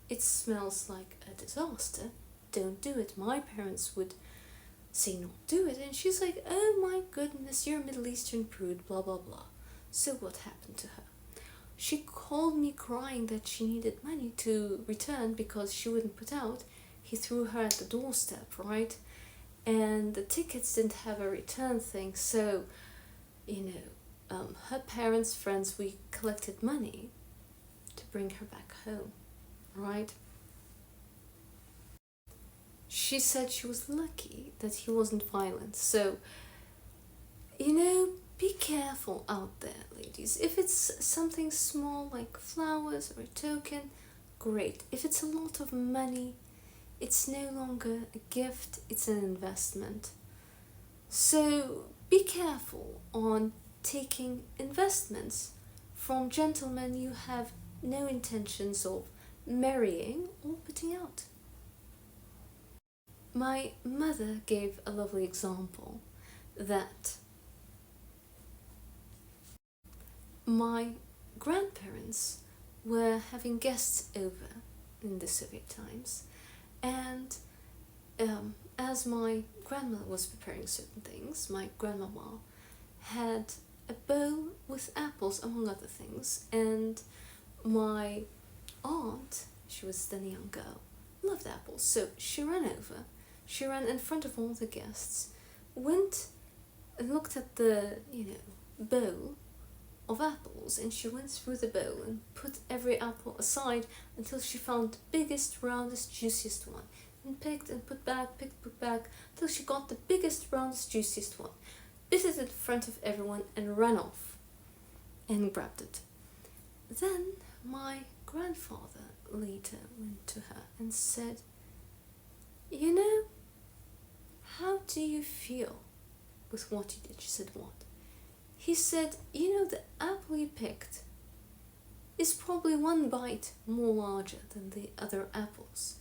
it smells like a disaster, don't do it. My parents would say not do it, and she's like, oh my goodness, you're a Middle Eastern prude, blah blah blah. So what happened to her? She called me crying that she needed money to return because she wouldn't put out. He threw her at the doorstep, right? And the tickets didn't have a return thing, so her parents' friends, we collected money to bring her back home, right? She said she was lucky that he wasn't violent. So, be careful out there, ladies. If it's something small like flowers or a token, great. If it's a lot of money, it's no longer a gift, it's an investment. So be careful on taking investments from gentlemen you have no intentions of marrying or putting out. My mother gave a lovely example that my grandparents were having guests over in the Soviet times, and as my grandmother was preparing certain things, my grandmama had a bowl with apples among other things, and my aunt, she was then a young girl, loved apples, so she ran in front of all the guests, went and looked at the bowl of apples, and she went through the bowl and put every apple aside until she found the biggest, roundest, juiciest one, and picked and put back till she got the biggest, roundest, juiciest one, bit it in front of everyone and ran off and grabbed it. Then my grandfather later went to her and said, "You know, how do you feel with what you did?" She said, "What?" He said, "You know, the apple you picked is probably one bite more larger than the other apples,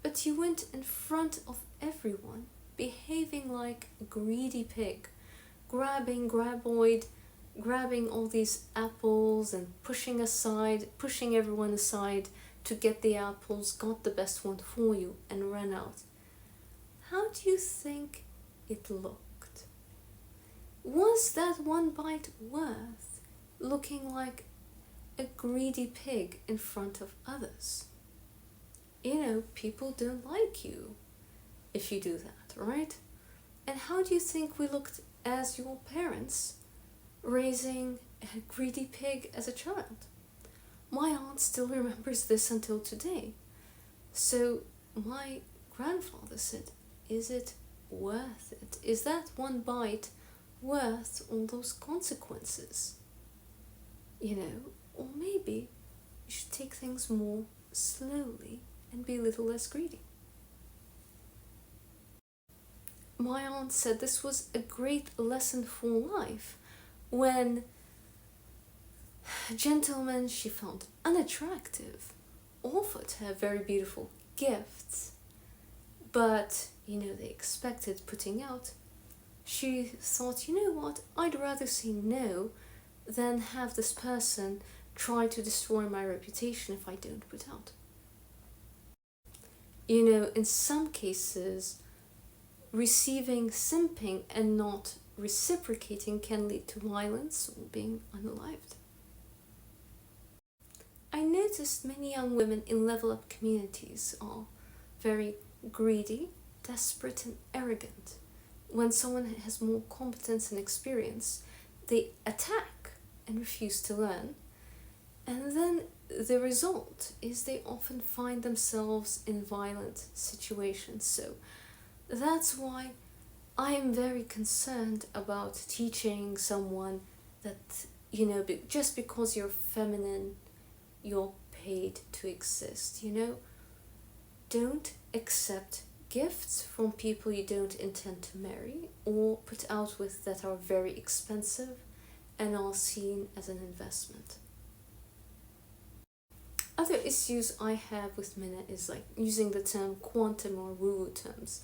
but you went in front of everyone, behaving like a greedy pig, grabbing all these apples and pushing everyone aside to get the apples, got the best one for you, and ran out. How do you think it looked? Was that one bite worth looking like a greedy pig in front of others? You know, people don't like you if you do that, right? And how do you think we looked as your parents raising a greedy pig as a child?" My aunt still remembers this until today. So my grandfather said, "Is it worth it? Is that one bite worth all those consequences? You know, or maybe you should take things more slowly and be a little less greedy." My aunt said this was a great lesson for life when a gentleman she found unattractive offered her very beautiful gifts, but you know, they expected putting out. She thought, "You know what, I'd rather say no than have this person try to destroy my reputation if I don't put out." You know, in some cases, receiving simping and not reciprocating can lead to violence or being unalived. I noticed many young women in level up communities are very greedy, desperate, and arrogant. When someone has more competence and experience, they attack and refuse to learn. And then the result is they often find themselves in violent situations. So that's why I am very concerned about teaching someone that, you know, just because you're feminine, you're paid to exist, you know? Don't accept gifts from people you don't intend to marry or put out with that are very expensive and are seen as an investment. Other issues I have with Mina is like using the term quantum or woo-woo terms.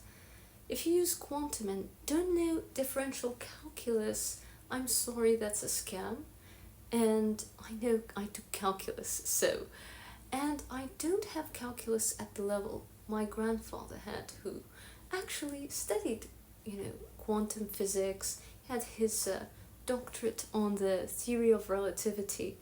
If you use quantum and don't know differential calculus, I'm sorry, that's a scam. And I know I took calculus, so. And I don't have calculus at the level my grandfather had, who actually studied, you know, quantum physics, had his doctorate on the theory of relativity.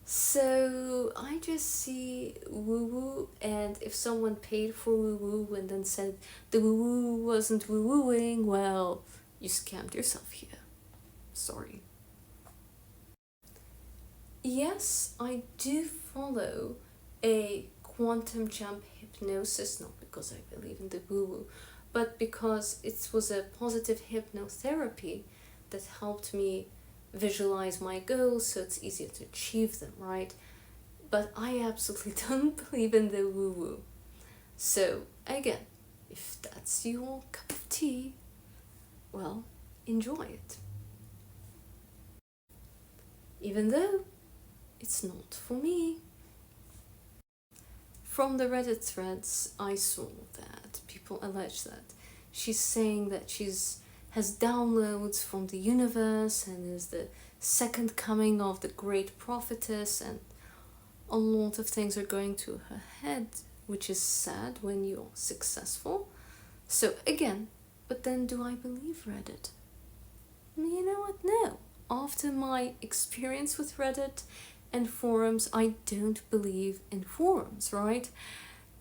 So I just see woo-woo, and if someone paid for woo-woo and then said the woo-woo wasn't woo-wooing, well, you scammed yourself here. Sorry. Yes, I do follow a quantum jump hypnosis, not because I believe in the woo-woo, but because it was a positive hypnotherapy that helped me visualize my goals so it's easier to achieve them, right? But I absolutely don't believe in the woo-woo. So again, if that's your cup of tea, well, enjoy it. Even though it's not for me. From the Reddit threads, I saw that people allege that she's saying that has downloads from the universe and is the second coming of the great prophetess, and a lot of things are going to her head, which is sad when you're successful. So again, but then do I believe Reddit? You know what? No. After my experience with Reddit and forums, I don't believe in forums, right?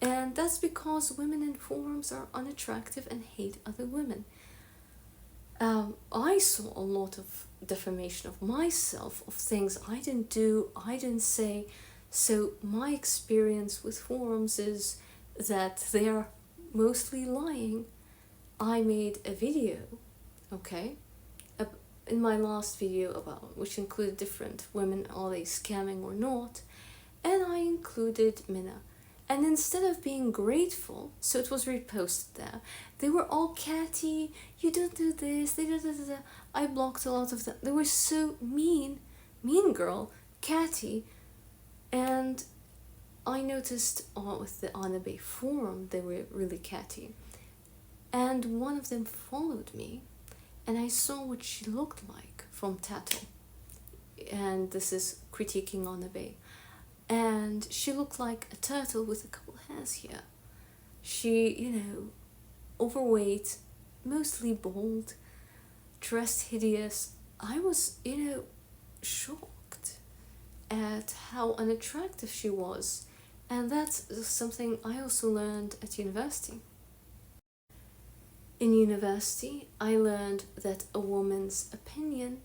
And that's because women in forums are unattractive and hate other women. I saw a lot of defamation of myself, of things I didn't do, I didn't say. So my experience with forums is that they are mostly lying. I made a video, okay, in my last video about, which included different women, are they scamming or not? and I included Mina. And instead of being grateful, so it was reposted there, they were all catty, you don't do this, they da da da da. I blocked a lot of them. They were so mean, mean girl, catty. And I noticed with the Anabe forum, they were really catty. And one of them followed me, and I saw what she looked like from Tato. And this is critiquing Anabe. And she looked like a turtle with a couple hairs here. She, overweight, mostly bald, dressed hideous. I was, shocked at how unattractive she was. And that's something I also learned at university. In university, I learned that a woman's opinion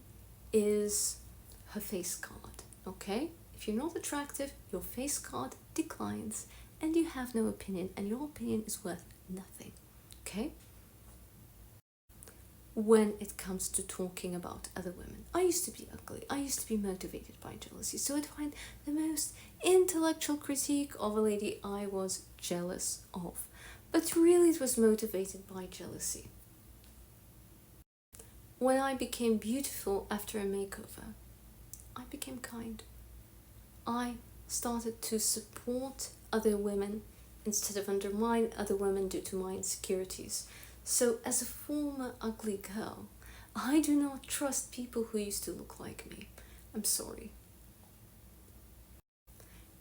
is her face card, okay? If you're not attractive, your face card declines and you have no opinion, and your opinion is worth nothing, okay? When it comes to talking about other women, I used to be ugly. I used to be motivated by jealousy. So I'd find the most intellectual critique of a lady I was jealous of. But really it was motivated by jealousy. When I became beautiful after a makeover, I became kind. I started to support other women instead of undermine other women due to my insecurities. So as a former ugly girl, I do not trust people who used to look like me. I'm sorry.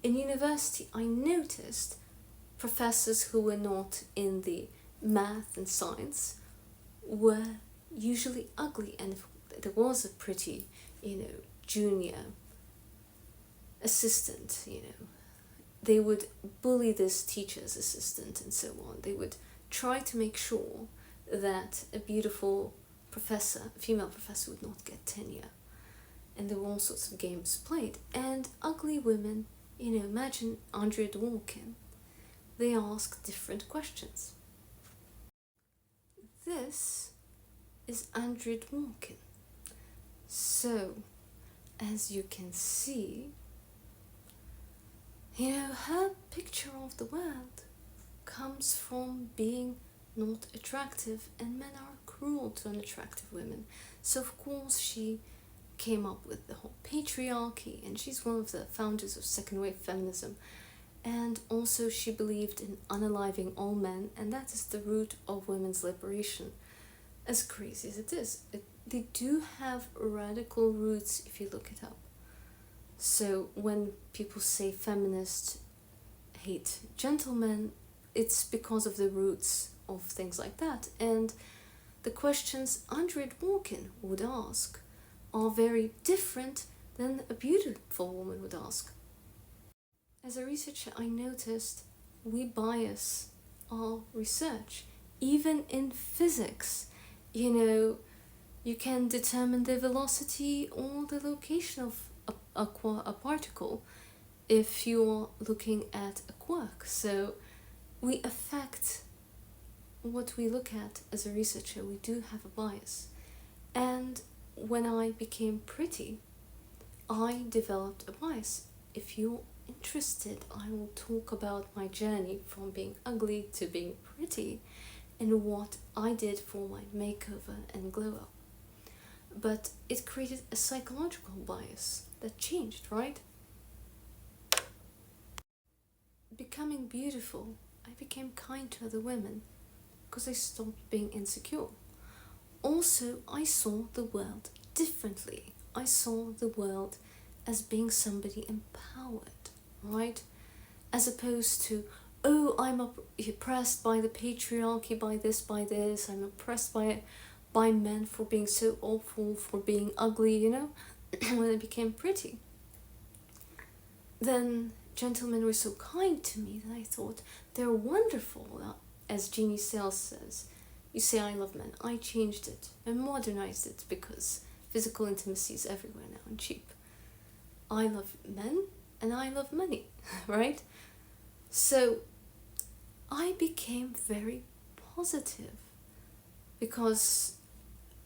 In university, I noticed professors who were not in the math and science were usually ugly, and if there was a pretty, junior assistant, they would bully this teacher's assistant and so on. They would try to make sure that a beautiful professor, a female professor, would not get tenure. And there were all sorts of games played. And ugly women, imagine Andrea Dworkin, they ask different questions. This is Andrea Dworkin. So, as you can see, her picture of the world comes from being not attractive, and men are cruel to unattractive women. So of course she came up with the whole patriarchy, and she's one of the founders of second wave feminism. And also she believed in unaliving all men, and that is the root of women's liberation. As crazy as it is, they do have radical roots if you look it up. So when people say feminists hate gentlemen, it's because of the roots of things like that. And the questions Andrea Dworkin would ask are very different than a beautiful woman would ask. As a researcher, I noticed we bias our research. Even in physics, you can determine the velocity or the location of a particle if you're looking at a quark. So we affect what we look at as a researcher. We do have a bias. And when I became pretty, I developed a bias. If you're interested, I will talk about my journey from being ugly to being pretty and what I did for my makeover and glow up. But it created a psychological bias that changed, right? Becoming beautiful, I became kind to other women because I stopped being insecure. Also, I saw the world differently. I saw the world as being somebody empowered, right? As opposed to, oh, I'm oppressed by the patriarchy, by this, I'm oppressed by men for being so awful, for being ugly, when I became pretty. Then gentlemen were so kind to me that I thought they're wonderful. As Jeannie Sales says, you say I love men. I changed it. I modernized it because physical intimacy is everywhere now and cheap. I love men and I love money, right? So I became very positive because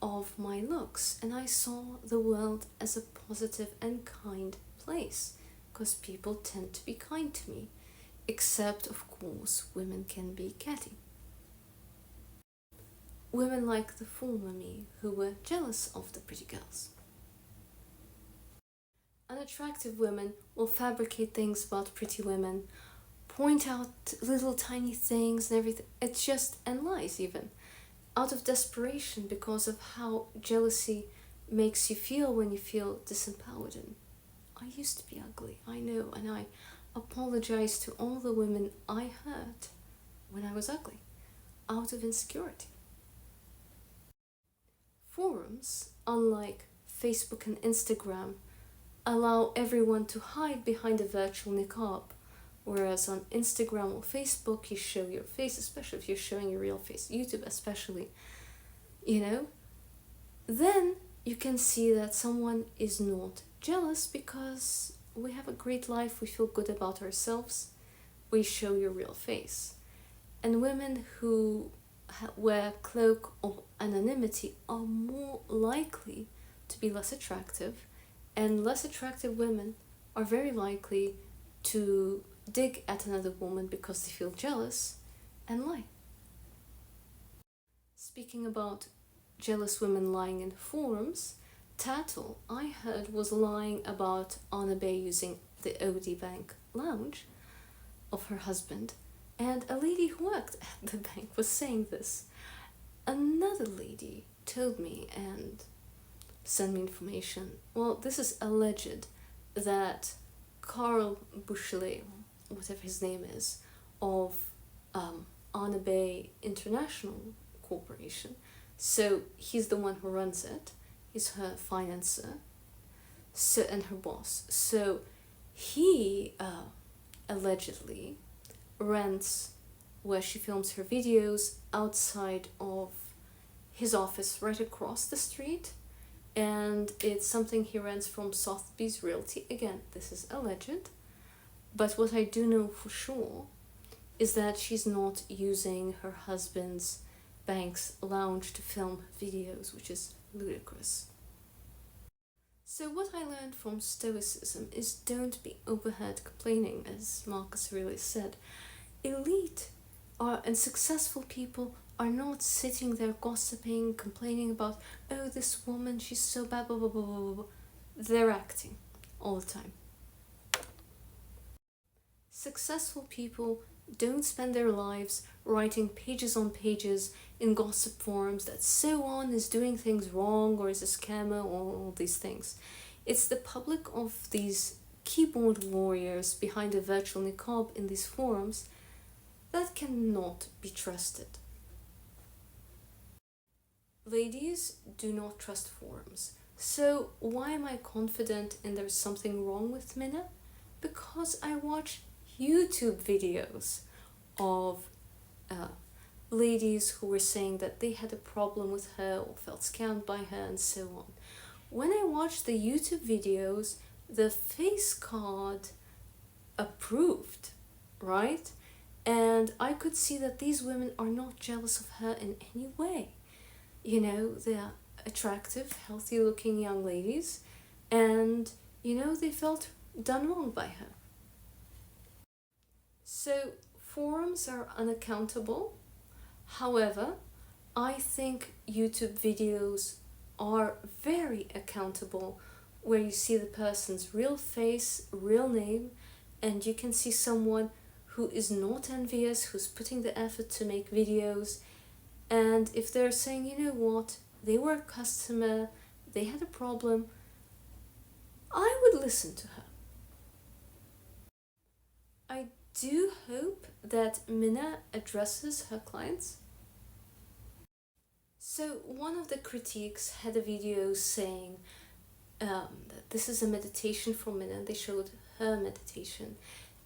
of my looks, and I saw the world as a positive and kind place because people tend to be kind to me. Except, of course, women can be catty. Women like the former me, who were jealous of the pretty girls. Unattractive women will fabricate things about pretty women, point out little tiny things and everything. It's just, and lies even, out of desperation because of how jealousy makes you feel when you feel disempowered. And I used to be ugly, I know, and I apologize to all the women I hurt when I was ugly, out of insecurity. Forums, unlike Facebook and Instagram, allow everyone to hide behind a virtual niqab, whereas on Instagram or Facebook you show your face, especially if you're showing your real face, YouTube especially, then you can see that someone is not jealous because we have a great life, we feel good about ourselves, we show your real face. And women who wear cloak of anonymity are more likely to be less attractive, and less attractive women are very likely to dig at another woman because they feel jealous and lie. Speaking about jealous women lying in forums, Tattle, I heard, was lying about Anna Bay using the OD Bank lounge of her husband, and a lady who worked at the bank was saying this. Another lady told me and sent me information. Well, this is alleged that Carl Buchelet, whatever his name is, of Anna Bay International Corporation, so he's the one who runs it, he's her financer, so, and her boss. So he allegedly rents where she films her videos outside of his office right across the street, and it's something he rents from Sotheby's Realty. Again, this is alleged, but what I do know for sure is that she's not using her husband's bank's lounge to film videos, which is ludicrous. So what I learned from Stoicism is don't be overheard complaining, as Marcus Aurelius said. Elite and successful people are not sitting there gossiping, complaining about, oh, this woman, she's so bad, blah, blah, blah, blah, blah. They're acting all the time. Successful people don't spend their lives writing pages on pages in gossip forums that so on is doing things wrong or is a scammer or all these things. It's the public of these keyboard warriors behind a virtual niqab in these forums that cannot be trusted. Ladies do not trust forums. So why am I confident and there's something wrong with Mina? Because I watch YouTube videos of ladies who were saying that they had a problem with her or felt scammed by her and so on. When I watched the YouTube videos, the face card approved, right? And I could see that these women are not jealous of her in any way. They're attractive, healthy looking young ladies, and, they felt done wrong by her. So forums are unaccountable. However, I think YouTube videos are very accountable, where you see the person's real face, real name, and you can see someone who is not envious, who's putting the effort to make videos. And if they're saying, you know what, they were a customer, they had a problem, I would listen to her. I do hope that Mina addresses her clients. So one of the critiques had a video saying that this is a meditation from Mina. They showed her meditation,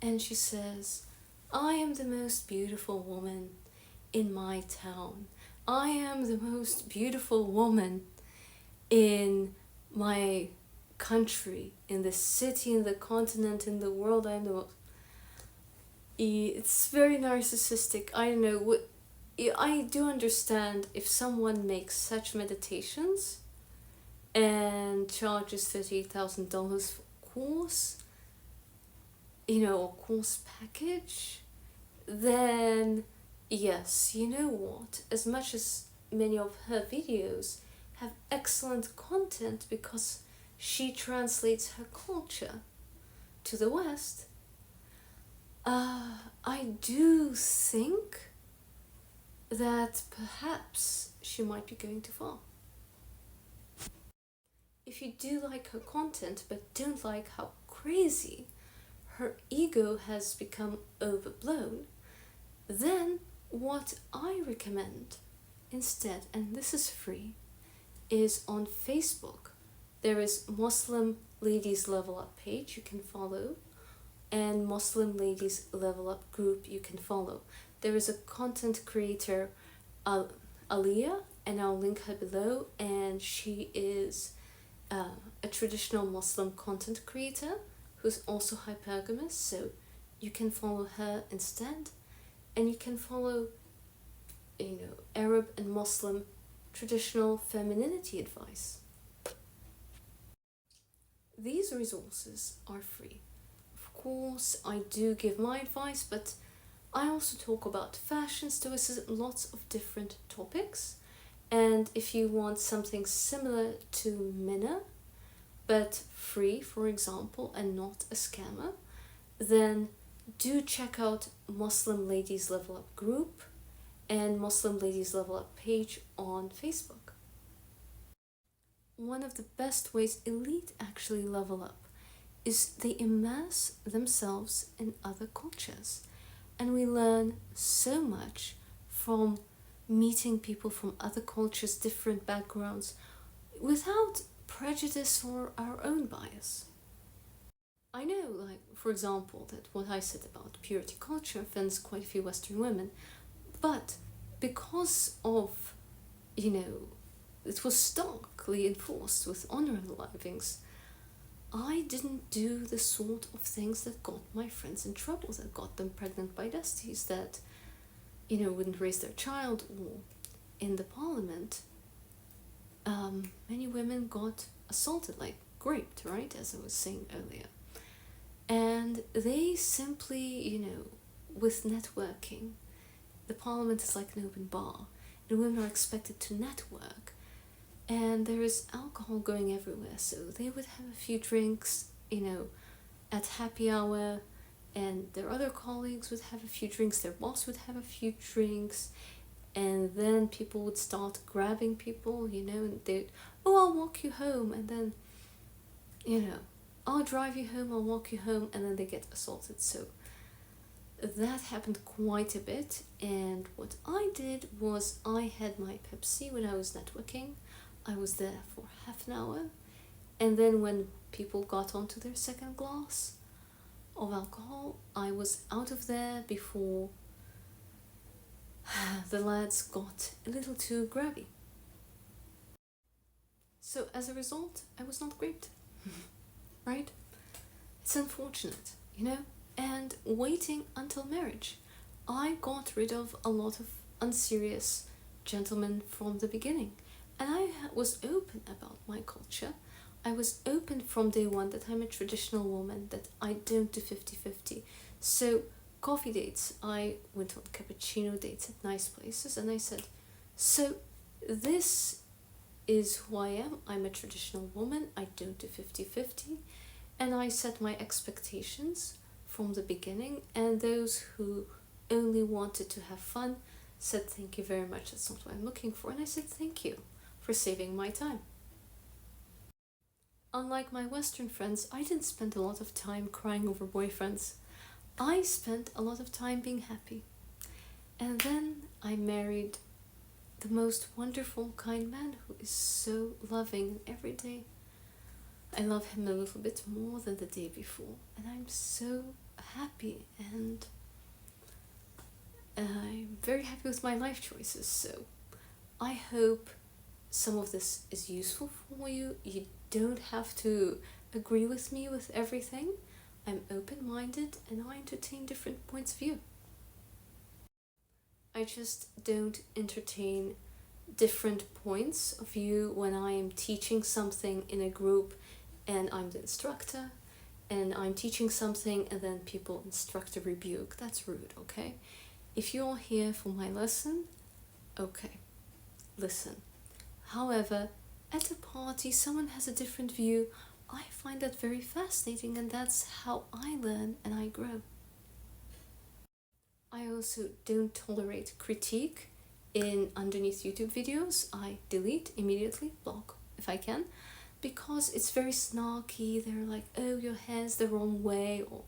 and she says, I am the most beautiful woman in my town. I am the most beautiful woman in my country, in the city, in the continent, in the world. I am the most. It's very narcissistic. I don't know what. I do understand if someone makes such meditations and charges $38,000 for a course. a course package, then yes, you know what? As much as many of her videos have excellent content because she translates her culture to the West, I do think that perhaps she might be going too far. If you do like her content but don't like how crazy her ego has become overblown, then what I recommend instead, and this is free, is on Facebook. There is Muslim Ladies Level Up page you can follow, and Muslim Ladies Level Up group you can follow. There is a content creator, Aliyah, and I'll link her below, and she is a traditional Muslim content creator who's also hypergamous, so you can follow her instead, and you can follow Arab and Muslim traditional femininity advice. These resources are free. Of course, I do give my advice, but I also talk about fashion, stoicism, lots of different topics. And if you want something similar to Mina, but free, for example, and not a scammer, then do check out Muslim Ladies Level Up group and Muslim Ladies Level Up page on Facebook. One of the best ways elite actually level up is they immerse themselves in other cultures. And we learn so much from meeting people from other cultures, different backgrounds, without prejudice or our own bias. I know, like, for example, that what I said about purity culture offends quite a few Western women, but because of, it was starkly enforced with honor livings, I didn't do the sort of things that got my friends in trouble, that got them pregnant by besties, that, wouldn't raise their child, or in the parliament, many women got assaulted, like raped, right, as I was saying earlier. And they simply, with networking, the parliament is like an open bar, and women are expected to network. And there is alcohol going everywhere, so they would have a few drinks, at happy hour, and their other colleagues would have a few drinks, their boss would have a few drinks, and then people would start grabbing people, and they'd, oh, I'll walk you home, and then, I'll drive you home, I'll walk you home, and then they get assaulted. So that happened quite a bit, and what I did was I had my Pepsi when I was networking. I was there for half an hour, and then when people got onto their second glass of alcohol, I was out of there before the lads got a little too grabby. So as a result, I was not raped, right? It's unfortunate, and waiting until marriage. I got rid of a lot of unserious gentlemen from the beginning. And I was open about my culture. I was open from day one that I'm a traditional woman, that I don't do 50-50. So coffee dates, I went on cappuccino dates at nice places, and I said, so this is who I am. I'm a traditional woman. I don't do 50-50. And I set my expectations from the beginning, and those who only wanted to have fun said, thank you very much, that's not what I'm looking for. And I said, thank you for saving my time. Unlike my Western friends, I didn't spend a lot of time crying over boyfriends. I spent a lot of time being happy. And then I married the most wonderful, kind man who is so loving every day. I love him a little bit more than the day before, and I'm so happy, and I'm very happy with my life choices. So I hope some of this is useful for you. You don't have to agree with me with everything. I'm open-minded and I entertain different points of view. I just don't entertain different points of view when I am teaching something in a group and I'm the instructor, and I'm teaching something and then people instruct a rebuke. That's rude, okay? If you're here for my lesson, okay, listen. However, at a party, someone has a different view. I find that very fascinating, and that's how I learn and I grow. I also don't tolerate critique in underneath YouTube videos. I delete immediately, block if I can, because it's very snarky. They're like, oh, your hair's the wrong way, or,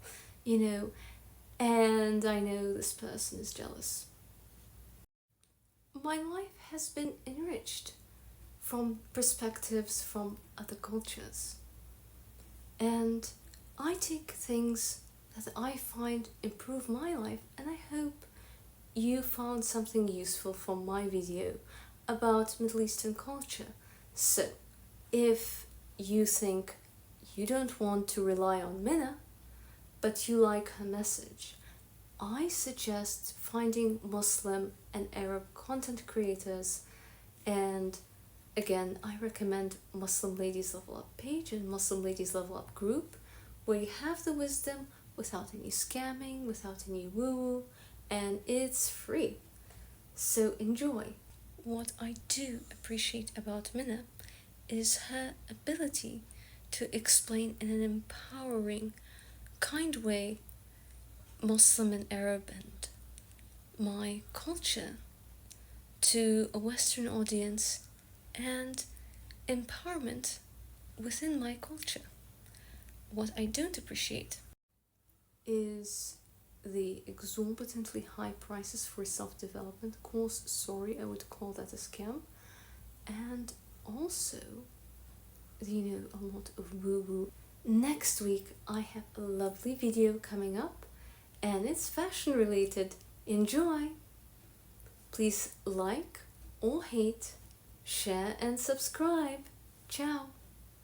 and I know this person is jealous. My life has been enriched from perspectives from other cultures. And I take things that I find improve my life, and I hope you found something useful from my video about Middle Eastern culture. So, if you think you don't want to rely on Mina, but you like her message, I suggest finding Muslim and Arab content creators, and again, I recommend Muslim Ladies Level Up page and Muslim Ladies Level Up group, where you have the wisdom without any scamming, without any woo-woo, and it's free. So enjoy. What I do appreciate about Mina is her ability to explain in an empowering, kind way Muslim and Arab and my culture to a Western audience, and empowerment within my culture. What I don't appreciate is the exorbitantly high prices for self-development course. Sorry, I would call that a scam. And also, a lot of woo-woo. Next week, I have a lovely video coming up, and it's fashion related. Enjoy! Please like or hate, share and subscribe. Ciao!